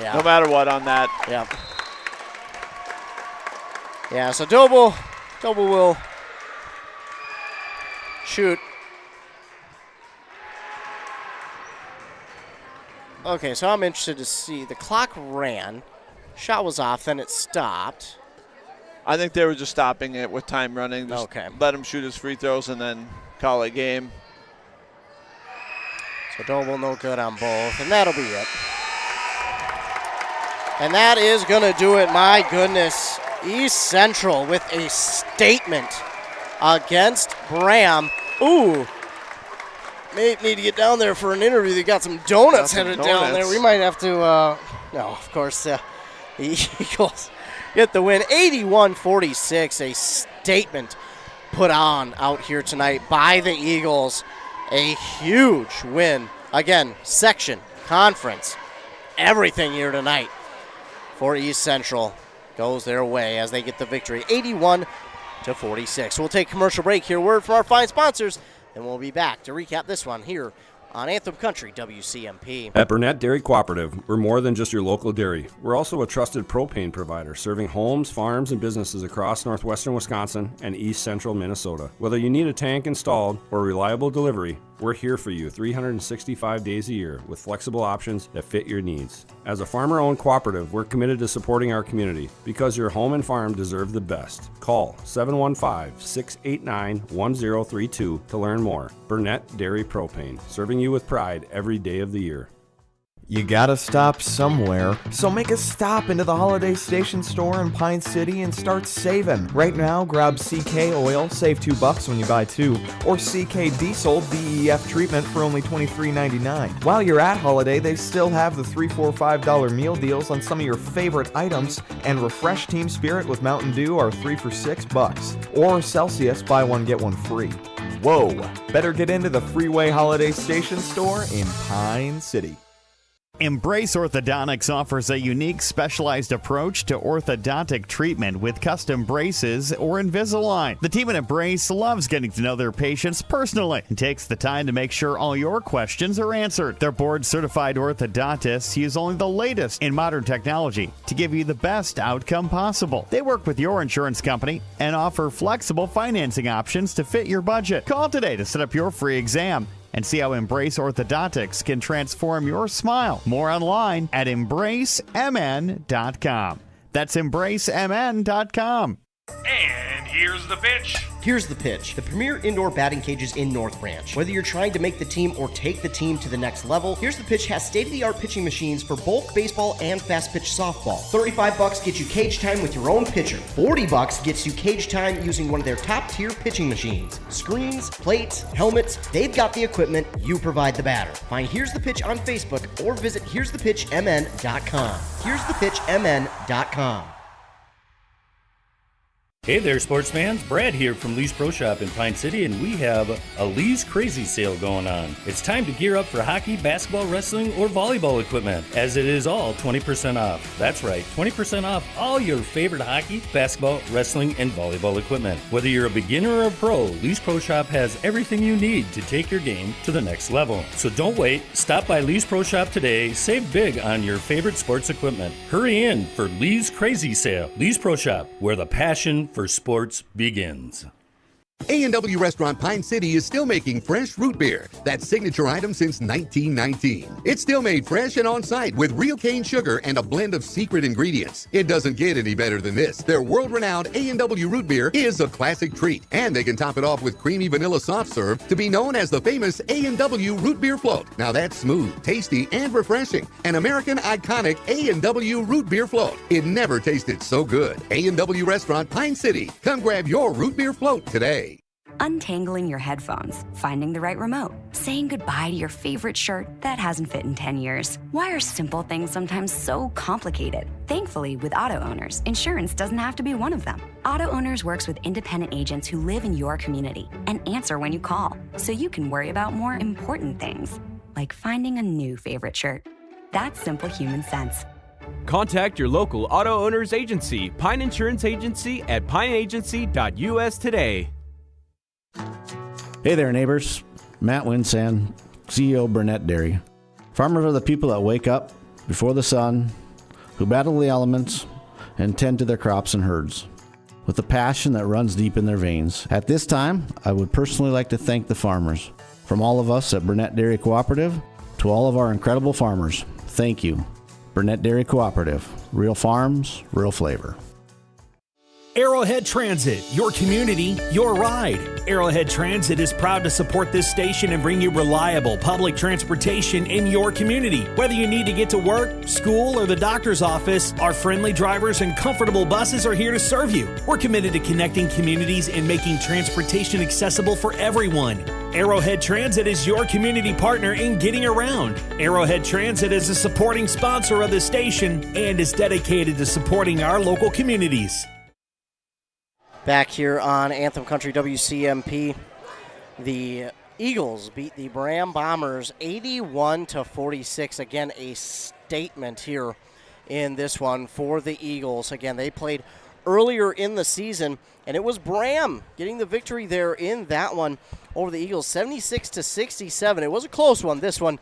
Yeah. No matter what on that. Yeah. Yeah, so Doble will shoot. Okay, so I'm interested to see. The clock ran. Shot was off, then it stopped. I think they were just stopping it with time running. Just okay. Let him shoot his free throws and then call it game. So Doble no good on both, and that'll be it. And that is going to do it. My goodness. East Central with a statement against Braham. Ooh. May need to get down there for an interview. They got some donuts headed down there. We might have to, no, of course, the Eagles get the win. 81-46, a statement put on out here tonight by the Eagles. A huge win. Again, section, conference, everything here tonight for East Central goes their way as they get the victory. 81-46. We'll take a commercial break here. Word from our fine sponsors, and we'll be back to recap this one here on Anthem Country WCMP. At Burnett Dairy Cooperative, we're more than just your local dairy. We're also a trusted propane provider, serving homes, farms, and businesses across northwestern Wisconsin and east central Minnesota. Whether you need a tank installed or reliable delivery, we're here for you 365 days a year with flexible options that fit your needs. As a farmer-owned cooperative, we're committed to supporting our community because your home and farm deserve the best. Call 715-689-1032 to learn more. Burnett Dairy Propane, serving you with pride every day of the year. You gotta stop somewhere, so make a stop into the Holiday Station store in Pine City and start saving. Right now, grab CK Oil, save $2 when you buy two, or CK Diesel DEF treatment for only $23.99. While you're at Holiday, they still have the $3, $4, $5 meal deals on some of your favorite items, and Refresh Team Spirit with Mountain Dew are 3 for $6, or Celsius, buy one get one free. Whoa, better get into the Freeway Holiday Station store in Pine City. Embrace Orthodontics offers a unique specialized approach to orthodontic treatment with custom braces or Invisalign. The team at Embrace loves getting to know their patients personally and takes the time to make sure all your questions are answered. Their board-certified orthodontists use only the latest in modern technology to give you the best outcome possible. They work with your insurance company and offer flexible financing options to fit your budget. Call today to set up your free exam and see how Embrace Orthodontics can transform your smile. More online at EmbraceMN.com. That's EmbraceMN.com. And here's the pitch. Here's the Pitch, the premier indoor batting cages in North Branch. Whether you're trying to make the team or take the team to the next level, Here's the Pitch has state-of-the-art pitching machines for both baseball and fast-pitch softball. $35 gets you cage time with your own pitcher. $40 gets you cage time using one of their top-tier pitching machines. Screens, plates, helmets, they've got the equipment, you provide the batter. Find Here's the Pitch on Facebook or visit here'sthepitchmn.com. here'sthepitchmn.com. Hey there, sports fans. Brad here from Lee's Pro Shop in Pine City, and we have a Lee's Crazy Sale going on. It's time to gear up for hockey, basketball, wrestling, or volleyball equipment, as it is all 20% off. That's right, 20% off all your favorite hockey, basketball, wrestling, and volleyball equipment. Whether you're a beginner or a pro, Lee's Pro Shop has everything you need to take your game to the next level. So don't wait. Stop by Lee's Pro Shop today. Save big on your favorite sports equipment. Hurry in for Lee's Crazy Sale. Lee's Pro Shop, where the passion for sports begins. A&W Restaurant Pine City is still making fresh root beer, that signature item since 1919. It's still made fresh and on-site with real cane sugar and a blend of secret ingredients. It doesn't get any better than this. Their world-renowned A&W root beer is a classic treat, and they can top it off with creamy vanilla soft serve to be known as the famous A&W root beer float. Now that's smooth, tasty, and refreshing. An American iconic A&W root beer float. It never tasted so good. A&W Restaurant Pine City. Come grab your root beer float today. Untangling your headphones, finding the right remote, saying goodbye to your favorite shirt that hasn't fit in 10 years. Why are simple things sometimes so complicated? Thankfully, with Auto Owners, insurance doesn't have to be one of them. Auto Owners works with independent agents who live in your community and answer when you call, so you can worry about more important things, like finding a new favorite shirt. That's simple human sense. Contact your local Auto Owners agency, Pine Insurance Agency at pineagency.us today. Hey there, neighbors. Matt Winsand, CEO Burnett Dairy. Farmers are the people that wake up before the sun, who battle the elements, and tend to their crops and herds with a passion that runs deep in their veins. At this time, I would personally like to thank the farmers. From all of us at Burnett Dairy Cooperative to all of our incredible farmers, thank you. Burnett Dairy Cooperative. Real farms, real flavor. Arrowhead Transit, your community, your ride. Arrowhead Transit is proud to support this station and bring you reliable public transportation in your community. Whether you need to get to work, school, or the doctor's office, our friendly drivers and comfortable buses are here to serve you. We're committed to connecting communities and making transportation accessible for everyone. Arrowhead Transit is your community partner in getting around. Arrowhead Transit is a supporting sponsor of the station and is dedicated to supporting our local communities. Back here on Anthem Country WCMP, the Eagles beat the Braham Bombers 81-46. Again, a statement here in this one for the Eagles. Again, they played earlier in the season, and it was Braham getting the victory there in that one over the Eagles, 76-67. It was a close one. This one,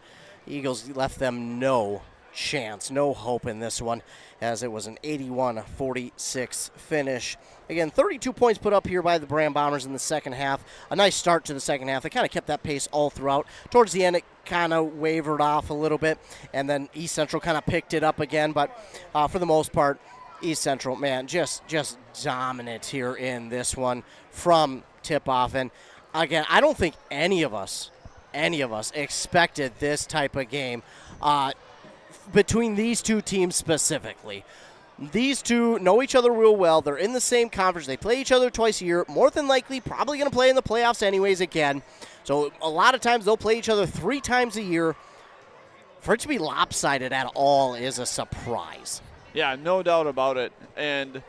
the Eagles left them no chance, no hope in this one, as it was an 81-46 finish. Again, 32 points put up here by the Braham Bombers in the second half. A nice start to the second half. They kind of kept that pace all throughout. Towards the end, it kind of wavered off a little bit, and then East Central kind of picked it up again. But for the most part, East Central, man, just dominant here in this one from tip-off. And again, I don't think any of us expected this type of game between these two teams specifically. These two know each other real well. They're in the same conference. They play each other twice a year. More than likely, probably going to play in the playoffs anyways again. So a lot of times they'll play each other 3 times a year. For it to be lopsided at all is a surprise. Yeah, no doubt about it. And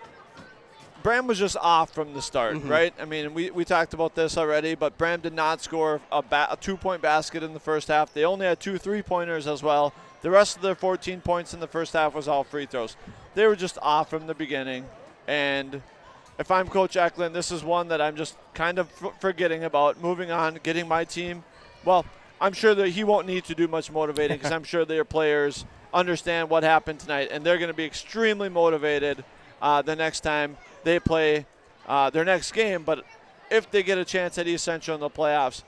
Braham was just off from the start, right? I mean, we talked about this already, but Braham did not score a 2-point basket in the first half. They only had 2 3-pointers as well. The rest of their 14 points in the first half was all free throws. They were just off from the beginning. And if I'm Coach Eklund, this is one that I'm just kind of forgetting about, moving on, getting my team. Well, I'm sure that he won't need to do much motivating because I'm sure their players understand what happened tonight, and they're going to be extremely motivated the next time they play their next game. But if they get a chance at East Central in the playoffs,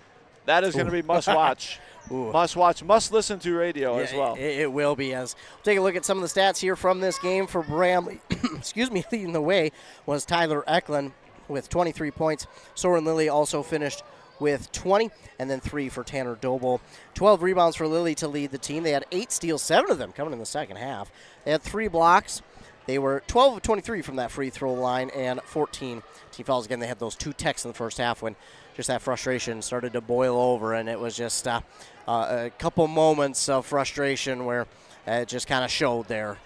that is going to be must-watch. Must-watch, must-listen-to radio as well. It will be. As we'll take a look at some of the stats here from this game for Braham. Excuse me, leading the way was Tyler Eklund. with 23 points. Soren Lilly also finished with 20, and then 3 for Tanner Doble. 12 rebounds for Lilly to lead the team. They had 8 steals, 7 of them coming in the second half. They had 3 blocks. They were 12 of 23 from that free throw line and 14 team fouls. Again, they had those 2 techs in the first half when just that frustration started to boil over, and it was just a couple moments of frustration where it just kind of showed there.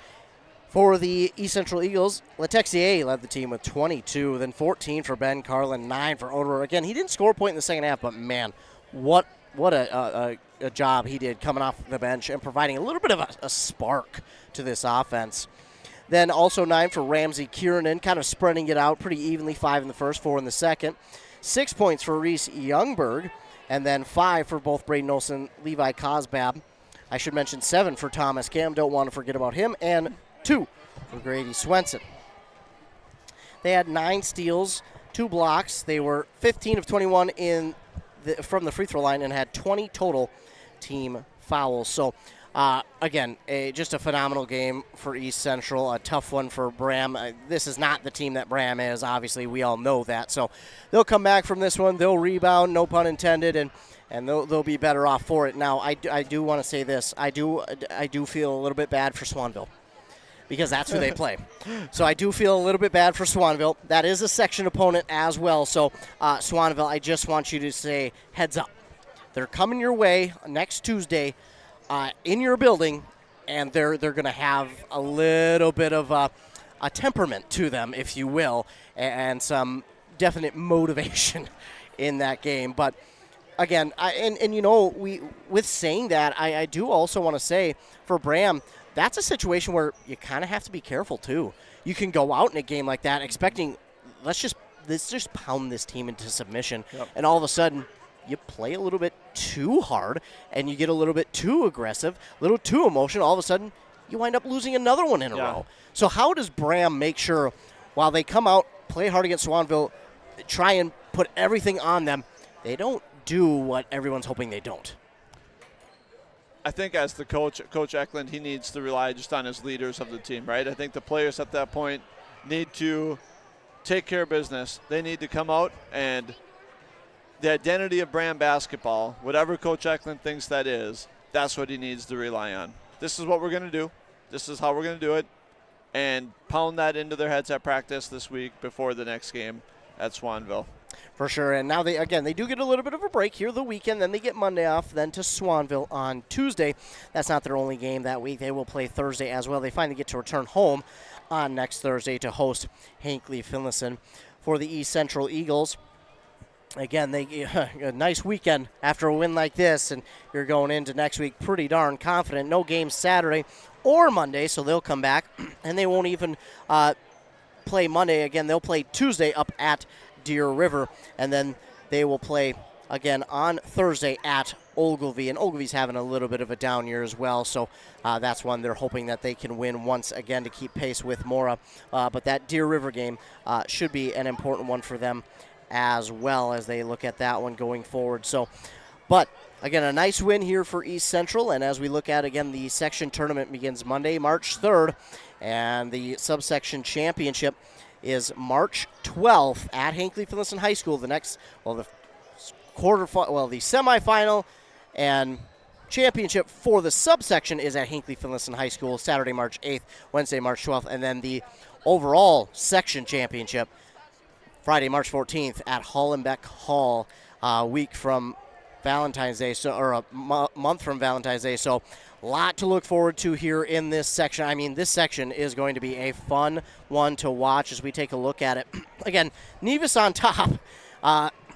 For the East Central Eagles, Letexier led the team with 22, then 14 for Ben Carlin, 9 for Oderer. Again, he didn't score a point in the second half, but man, what a job he did coming off the bench and providing a little bit of a spark to this offense. Then also 9 for Ramsey Kiernan, kind of spreading it out pretty evenly, 5 in the first, 4 in the second. 6 points for Reese Youngberg, and then 5 for both Braden Olson, Levi Cosbab. I should mention 7 for Thomas Cam, don't want to forget about him, and 2 for Grady Swenson. They had 9 steals, 2 blocks. They were 15 of 21 from the free throw line and had 20 total team fouls. So, again, just a phenomenal game for East Central, a tough one for Braham. This is not the team that Braham is, obviously. We all know that. So they'll come back from this one. They'll rebound, no pun intended, and they'll be better off for it. Now, I do want to say this. I do feel a little bit bad for Swanville, because that's who they play. So I do feel a little bit bad for Swanville. That is a section opponent as well. So Swanville, I just want you to say heads up. They're coming your way next Tuesday in your building, and they're going to have a little bit of a temperament to them, if you will, and some definite motivation in that game. But again, with saying that, I do also want to say for Braham, that's a situation where you kind of have to be careful too. You can go out in a game like that expecting, let's just pound this team into submission, and all of a sudden you play a little bit too hard and you get a little bit too aggressive, a little too emotional. All of a sudden you wind up losing another one in a row. So how does Braham make sure, while they come out, play hard against Swanville, try and put everything on them, they don't do what everyone's hoping they don't? I think as the coach, Coach Eklund, he needs to rely just on his leaders of the team, right? I think the players at that point need to take care of business. They need to come out, and the identity of Braham basketball, whatever Coach Eklund thinks that is, that's what he needs to rely on. This is what we're going to do. This is how we're going to do it, and pound that into their heads at practice this week before the next game at Swanville. For sure, and now they do get a little bit of a break here the weekend, then they get Monday off, then to Swanville on Tuesday. That's not their only game that week. They will play Thursday as well. They finally get to return home on next Thursday to host Hinckley Finlayson. For the East Central Eagles, again, a nice weekend after a win like this, and you're going into next week pretty darn confident. No games Saturday or Monday, so they'll come back, and they won't even play Monday. Again, they'll play Tuesday up at Deer River, and then they will play again on Thursday at Ogilvie, and Ogilvie's having a little bit of a down year as well, so that's one they're hoping that they can win once again to keep pace with Mora, but that Deer River game should be an important one for them as well as they look at that one going forward. So, but again, a nice win here for East Central, and as we look at, again, the section tournament begins Monday, March 3rd, and the subsection championship is March 12th at Hinckley Finlayson High School. The semifinal and championship for the subsection is at Hinckley Finlayson High School Saturday, March 8th, Wednesday, March 12th, and then the overall section championship Friday, March 14th at Hollenbeck Hall, a week from Valentine's Day, or a month from Valentine's Day. So a lot to look forward to here in this section. I mean, this section is going to be a fun one to watch as we take a look at it. Again, Nevis on top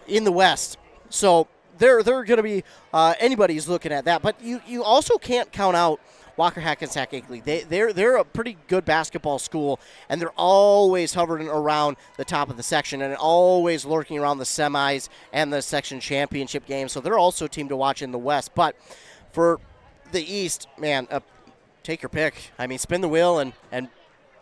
in the West. So they're going to be, anybody's looking at that. But you also can't count out Walker Hackensack Hinckley. They're a pretty good basketball school, and they're always hovering around the top of the section and always lurking around the semis and the section championship game. So they're also a team to watch in the West. But for the East, man, take your pick. I mean, spin the wheel and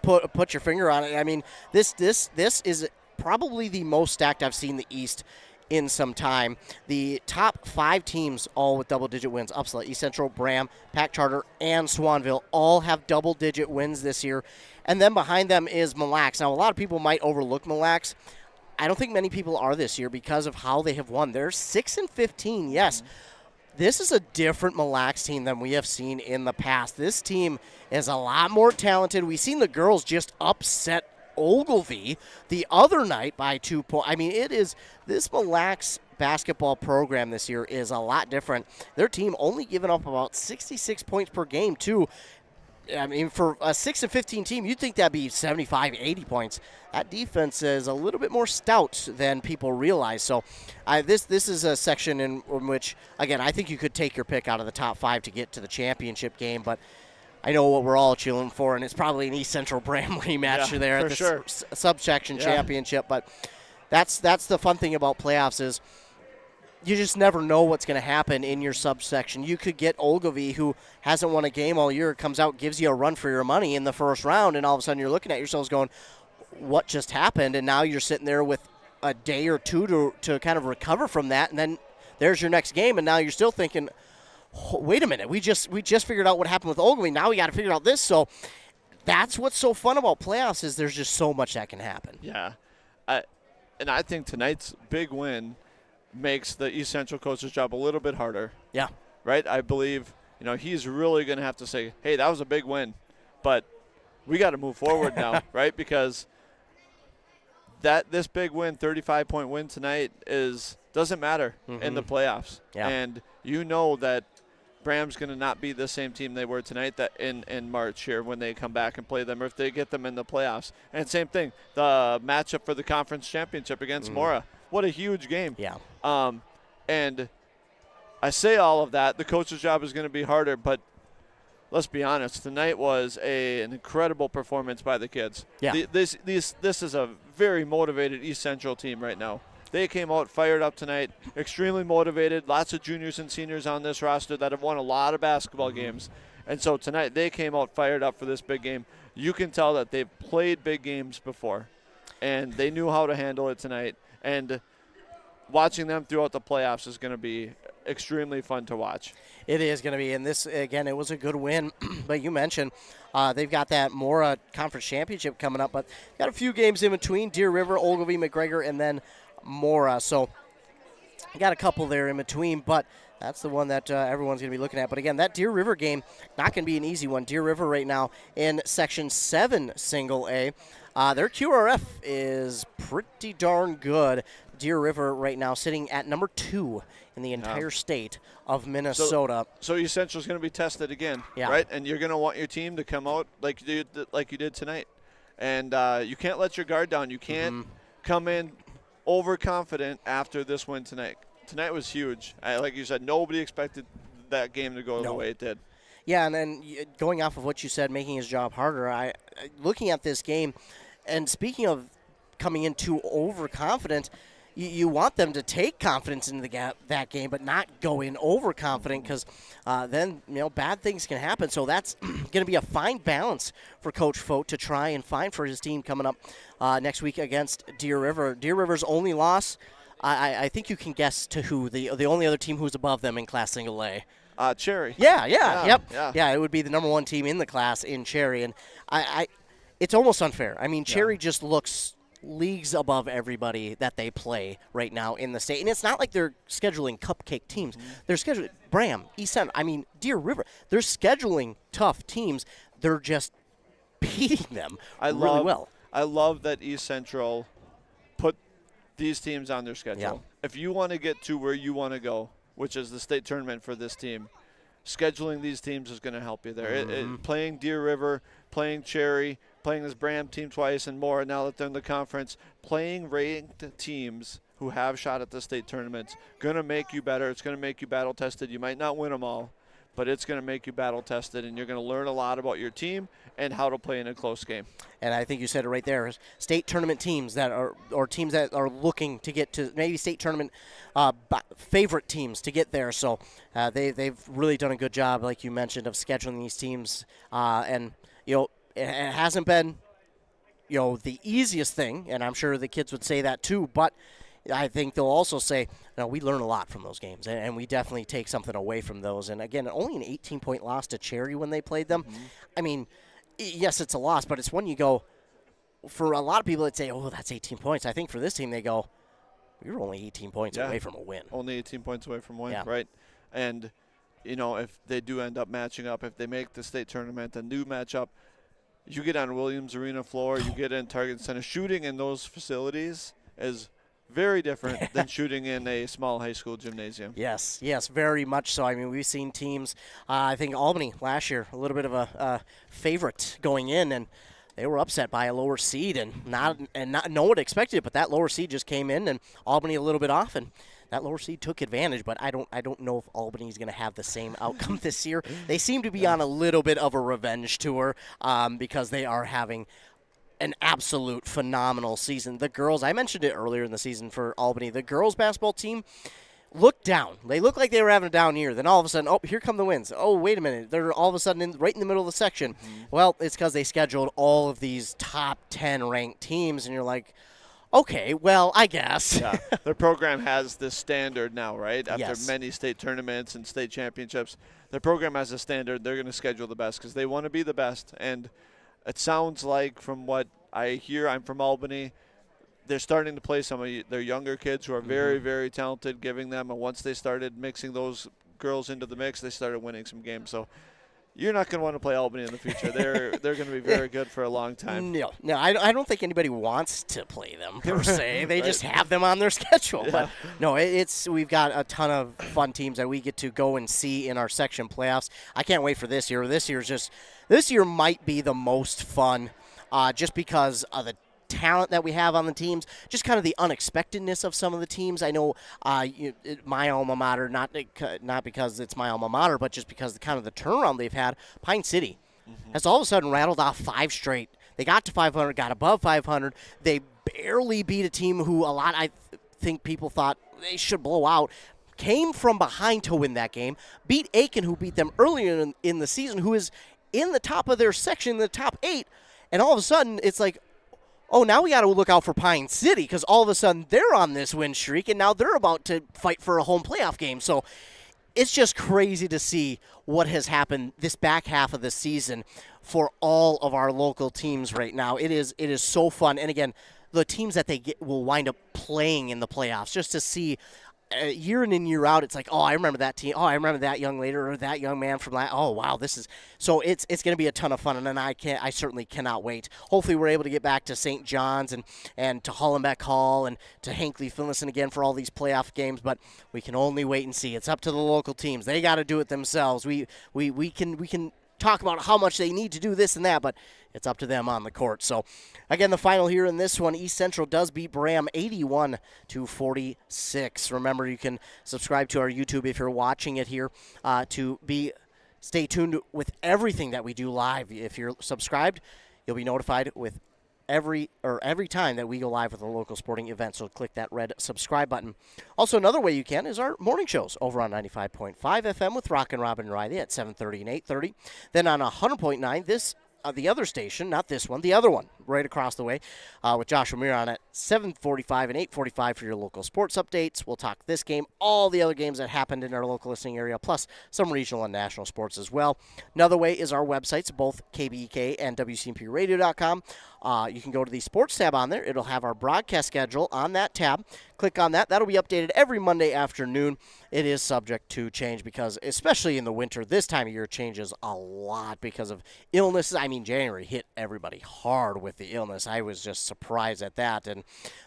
put your finger on it. I mean, this is probably the most stacked I've seen the East in some time. The top 5 teams, all with double-digit wins: Upsala, East Central, Braham, Pack Charter, and Swanville, all have double-digit wins this year. And then behind them is Mille Lacs. Now, a lot of people might overlook Mille Lacs. I don't think many people are this year because of how they have won. They're 6-15, yes. This is a different Mille Lacs team than we have seen in the past. This team is a lot more talented. We've seen the girls just upset Ogilvie the other night by 2 points. I mean, it is this Mille Lacs basketball program this year is a lot different. Their team only giving up about 66 points per game, too. I mean, for a 6-15 team, you'd think that'd be 75, 80 points. That defense is a little bit more stout than people realize. So this is a section in which, again, I think you could take your pick out of the top 5 to get to the championship game. But I know what we're all cheering for, and it's probably an East Central Braham rematch there at the subsection championship. But that's the fun thing about playoffs is you just never know what's going to happen in your subsection. You could get Ogilvie, who hasn't won a game all year, comes out, gives you a run for your money in the first round, and all of a sudden you're looking at yourselves going, what just happened? And now you're sitting there with a day or two to kind of recover from that, and then there's your next game, and now you're still thinking, oh, wait a minute, we just figured out what happened with Ogilvie. Now we got to figure out this. So that's what's so fun about playoffs is there's just so much that can happen. Yeah, and I think tonight's big win makes the East Central coach's job a little bit harder. Yeah. Right? I believe, he's really going to have to say, hey, that was a big win, but we got to move forward now, right? Because this big win, 35-point win tonight, doesn't matter in the playoffs. Yeah. And you know that Braham's going to not be the same team they were tonight that in March here when they come back and play them, or if they get them in the playoffs. And same thing, the matchup for the conference championship against Mora. What a huge game. Yeah. And I say all of that. The coach's job is going to be harder, but let's be honest. Tonight was an incredible performance by the kids. Yeah. This is a very motivated East Central team right now. They came out fired up tonight, extremely motivated. Lots of juniors and seniors on this roster that have won a lot of basketball games. And so tonight they came out fired up for this big game. You can tell that they've played big games before, and they knew how to handle it tonight. And watching them throughout the playoffs is going to be extremely fun to watch. It is going to be. And this, again, it was a good win. But you mentioned they've got that Mora Conference Championship coming up. But got a few games in between, Deer River, Ogilvie, McGregor, and then Mora. So got a couple there in between. But that's the one that everyone's going to be looking at. But, again, that Deer River game, not going to be an easy one. Deer River right now in Section 7 Single A. Their QRF is pretty darn good. Deer River right now sitting at number 2 in the entire state of Minnesota. So East Central's going to be tested again, right? And you're going to want your team to come out like you did tonight. And you can't let your guard down. You can't come in overconfident after this win tonight. Tonight was huge. Like you said, nobody expected that game to go the way it did. Yeah, and then going off of what you said, making his job harder, looking at this game, and speaking of coming in too overconfident, you want them to take confidence into that game, but not go in overconfident because then bad things can happen. So that's going to be a fine balance for Coach Fote to try and find for his team coming up next week against Deer River. Deer River's only loss, I think you can guess to who the only other team who's above them in Class Single A. Cherry. Yeah, it would be the number 1 team in the class in Cherry, and it's almost unfair. I mean, Cherry just looks leagues above everybody that they play right now in the state, and it's not like they're scheduling cupcake teams. They're scheduling Braham, East Central, Deer River. They're scheduling tough teams. They're just beating them really well. I love that East Central put these teams on their schedule. Yeah. If you want to get to where you want to go, which is the state tournament for this team, scheduling these teams is going to help you there. Playing Deer River, playing Cherry, playing this Braham team twice and more, now that they're in the conference, playing ranked teams who have shot at the state tournaments, going to make you better. It's going to make you battle-tested. You might not win them all, but it's going to make you battle-tested, and you're going to learn a lot about your team and how to play in a close game. And I think you said it right there. State tournament teams that are, or teams that are looking to get to maybe state tournament favorite teams to get there. So they've really done a good job, like you mentioned, of scheduling these teams. And, it hasn't been, the easiest thing, and I'm sure the kids would say that too, but I think they'll also say, we learn a lot from those games, and we definitely take something away from those. And, again, only an 18-point loss to Cherry when they played them. I mean, yes, it's a loss, but it's when you go, for a lot of people, they'd say, oh, that's 18 points. I think for this team, they go, we were only 18 points away from a win. Only 18 points away from a win, Yeah. right? And, if they do end up matching up, if they make the state tournament and do match up, you get on Williams Arena floor, you get in Target Center. Shooting in those facilities is very different than shooting in a small high school gymnasium. Yes, very much so. I mean, we've seen teams, I think Albany last year, a little bit of a favorite going in, and they were upset by a lower seed, and no one expected it, but that lower seed just came in, and Albany a little bit off, and that lower seed took advantage. But I don't know if Albany's going to have the same outcome this year. They seem to be on a little bit of a revenge tour because they are having an absolute phenomenal season. The girls, I mentioned it earlier in the season for Albany, the girls basketball team looked down. They looked like they were having a down year. Then all of a sudden, here come the wins. Oh, wait a minute. They're all of a sudden right in the middle of the section. Well, it's because they scheduled all of these top 10 ranked teams, and you're like, okay, well, I guess. Yeah, their program has this standard now, right? After Yes. many state tournaments and state championships, their program has a standard. They're going to schedule the best because they want to be the best. And it sounds like from what I hear, I'm from Albany, they're starting to play some of their younger kids who are very, very talented, giving them, and once they started mixing those girls into the mix, they started winning some games. So you're not going to want to play Albany in the future. They're going to be very good for a long time. No, I don't think anybody wants to play them per se. They just have them on their schedule. Yeah. But no, we've got a ton of fun teams that we get to go and see in our section playoffs. I can't wait for this year. This year might be the most fun, just because of the talent that we have on the teams, just kind of the unexpectedness of some of the teams. I know my alma mater, not because it's my alma mater, but just because kind of the turnaround they've had. Pine City has all of a sudden rattled off 5 straight. They got to 500, got above 500. They barely beat a team who I think people thought they should blow out. Came from behind to win that game. Beat Aiken, who beat them earlier in the season, who is in the top of their section, the top 8. And all of a sudden, it's like, oh, now we got to look out for Pine City because all of a sudden they're on this win streak, and now they're about to fight for a home playoff game. So it's just crazy to see what has happened this back half of the season for all of our local teams right now. It is so fun. And, again, the teams that will wind up playing in the playoffs, just to see year in and year out, it's like, oh, I remember that team. Oh, I remember that young lady or that young man from last. Oh, wow, this is so. It's going to be a ton of fun, and then I certainly cannot wait. Hopefully, we're able to get back to St. John's and to Hollenbeck Hall and to Hankley Finlayson again for all these playoff games. But we can only wait and see. It's up to the local teams. They got to do it themselves. We can talk about how much they need to do this and that, but it's up to them on the court. So, again, the final here in this one, East Central does beat Braham 81-46. Remember, you can subscribe to our YouTube if you're watching it here to stay tuned with everything that we do live. If you're subscribed, you'll be notified with every time that we go live with a local sporting event. So click that red subscribe button. Also, another way you can is our morning shows over on 95.5 FM with Rock and Robin Riley at 7:30 and 8:30. Then on 100.9, the other station, not this one, the other one, right across the way, with Joshua Miron at 7:45 and 8:45 for your local sports updates. We'll talk this game, all the other games that happened in our local listening area, plus some regional and national sports as well. Another way is our websites, both KBEK and WCMPradio.com. You can go to the sports tab on there. It'll have our broadcast schedule on that tab. Click on that. That'll be updated every Monday afternoon. It is subject to change because, especially in the winter, this time of year changes a lot because of illnesses. I mean, January hit everybody hard with the illness. I was just surprised at that.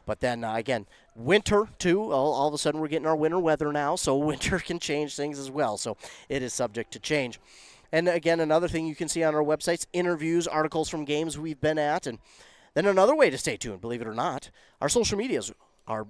But then, again, winter, too. All of a sudden, we're getting our winter weather now, so winter can change things as well. So it is subject to change. And, again, another thing you can see on our websites, interviews, articles from games we've been at. And then another way to stay tuned, believe it or not, our social medias, our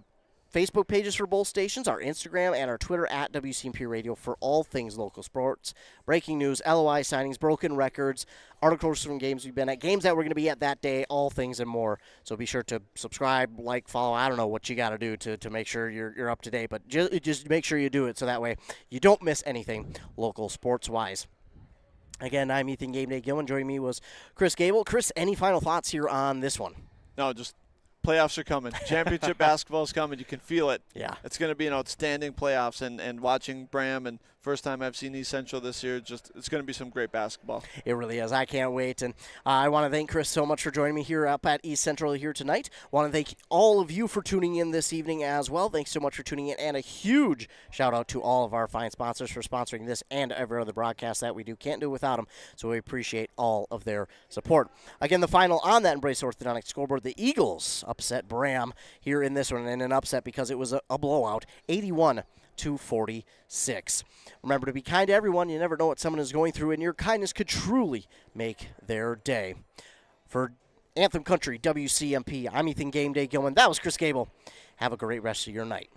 Facebook pages for both stations, our Instagram and our Twitter at WCMP Radio for all things local sports, breaking news, LOI signings, broken records, articles from games we've been at, games that we're going to be at that day, all things and more. So be sure to subscribe, like, follow. I don't know what you got to do to make sure you're up to date, but just make sure you do it so that way you don't miss anything local sports-wise. Again, I'm Ethan Game Day Gilman. Joining me was Chris Gable. Chris, any final thoughts here on this one? No, just playoffs are coming. Championship basketball is coming. You can feel it. Yeah. It's going to be an outstanding playoffs, and watching Braham, and first time I've seen East Central this year, it's going to be some great basketball. It really is. I can't wait. And I want to thank Chris so much for joining me here up at East Central here tonight. Want to thank all of you for tuning in this evening as well. Thanks so much for tuning in, and a huge shout out to all of our fine sponsors for sponsoring this and every other broadcast that we do. Can't do without them, so we appreciate all of their support. Again, the final on that Embrace Orthodontic scoreboard, the Eagles upset Braham here in this one, and an upset because it was a blowout, 81-46. Remember to be kind to everyone. You never know what someone is going through, and your kindness could truly make their day. For Anthem Country WCMP, I'm Ethan Game Day Gilman. That was Chris Gable. Have a great rest of your night.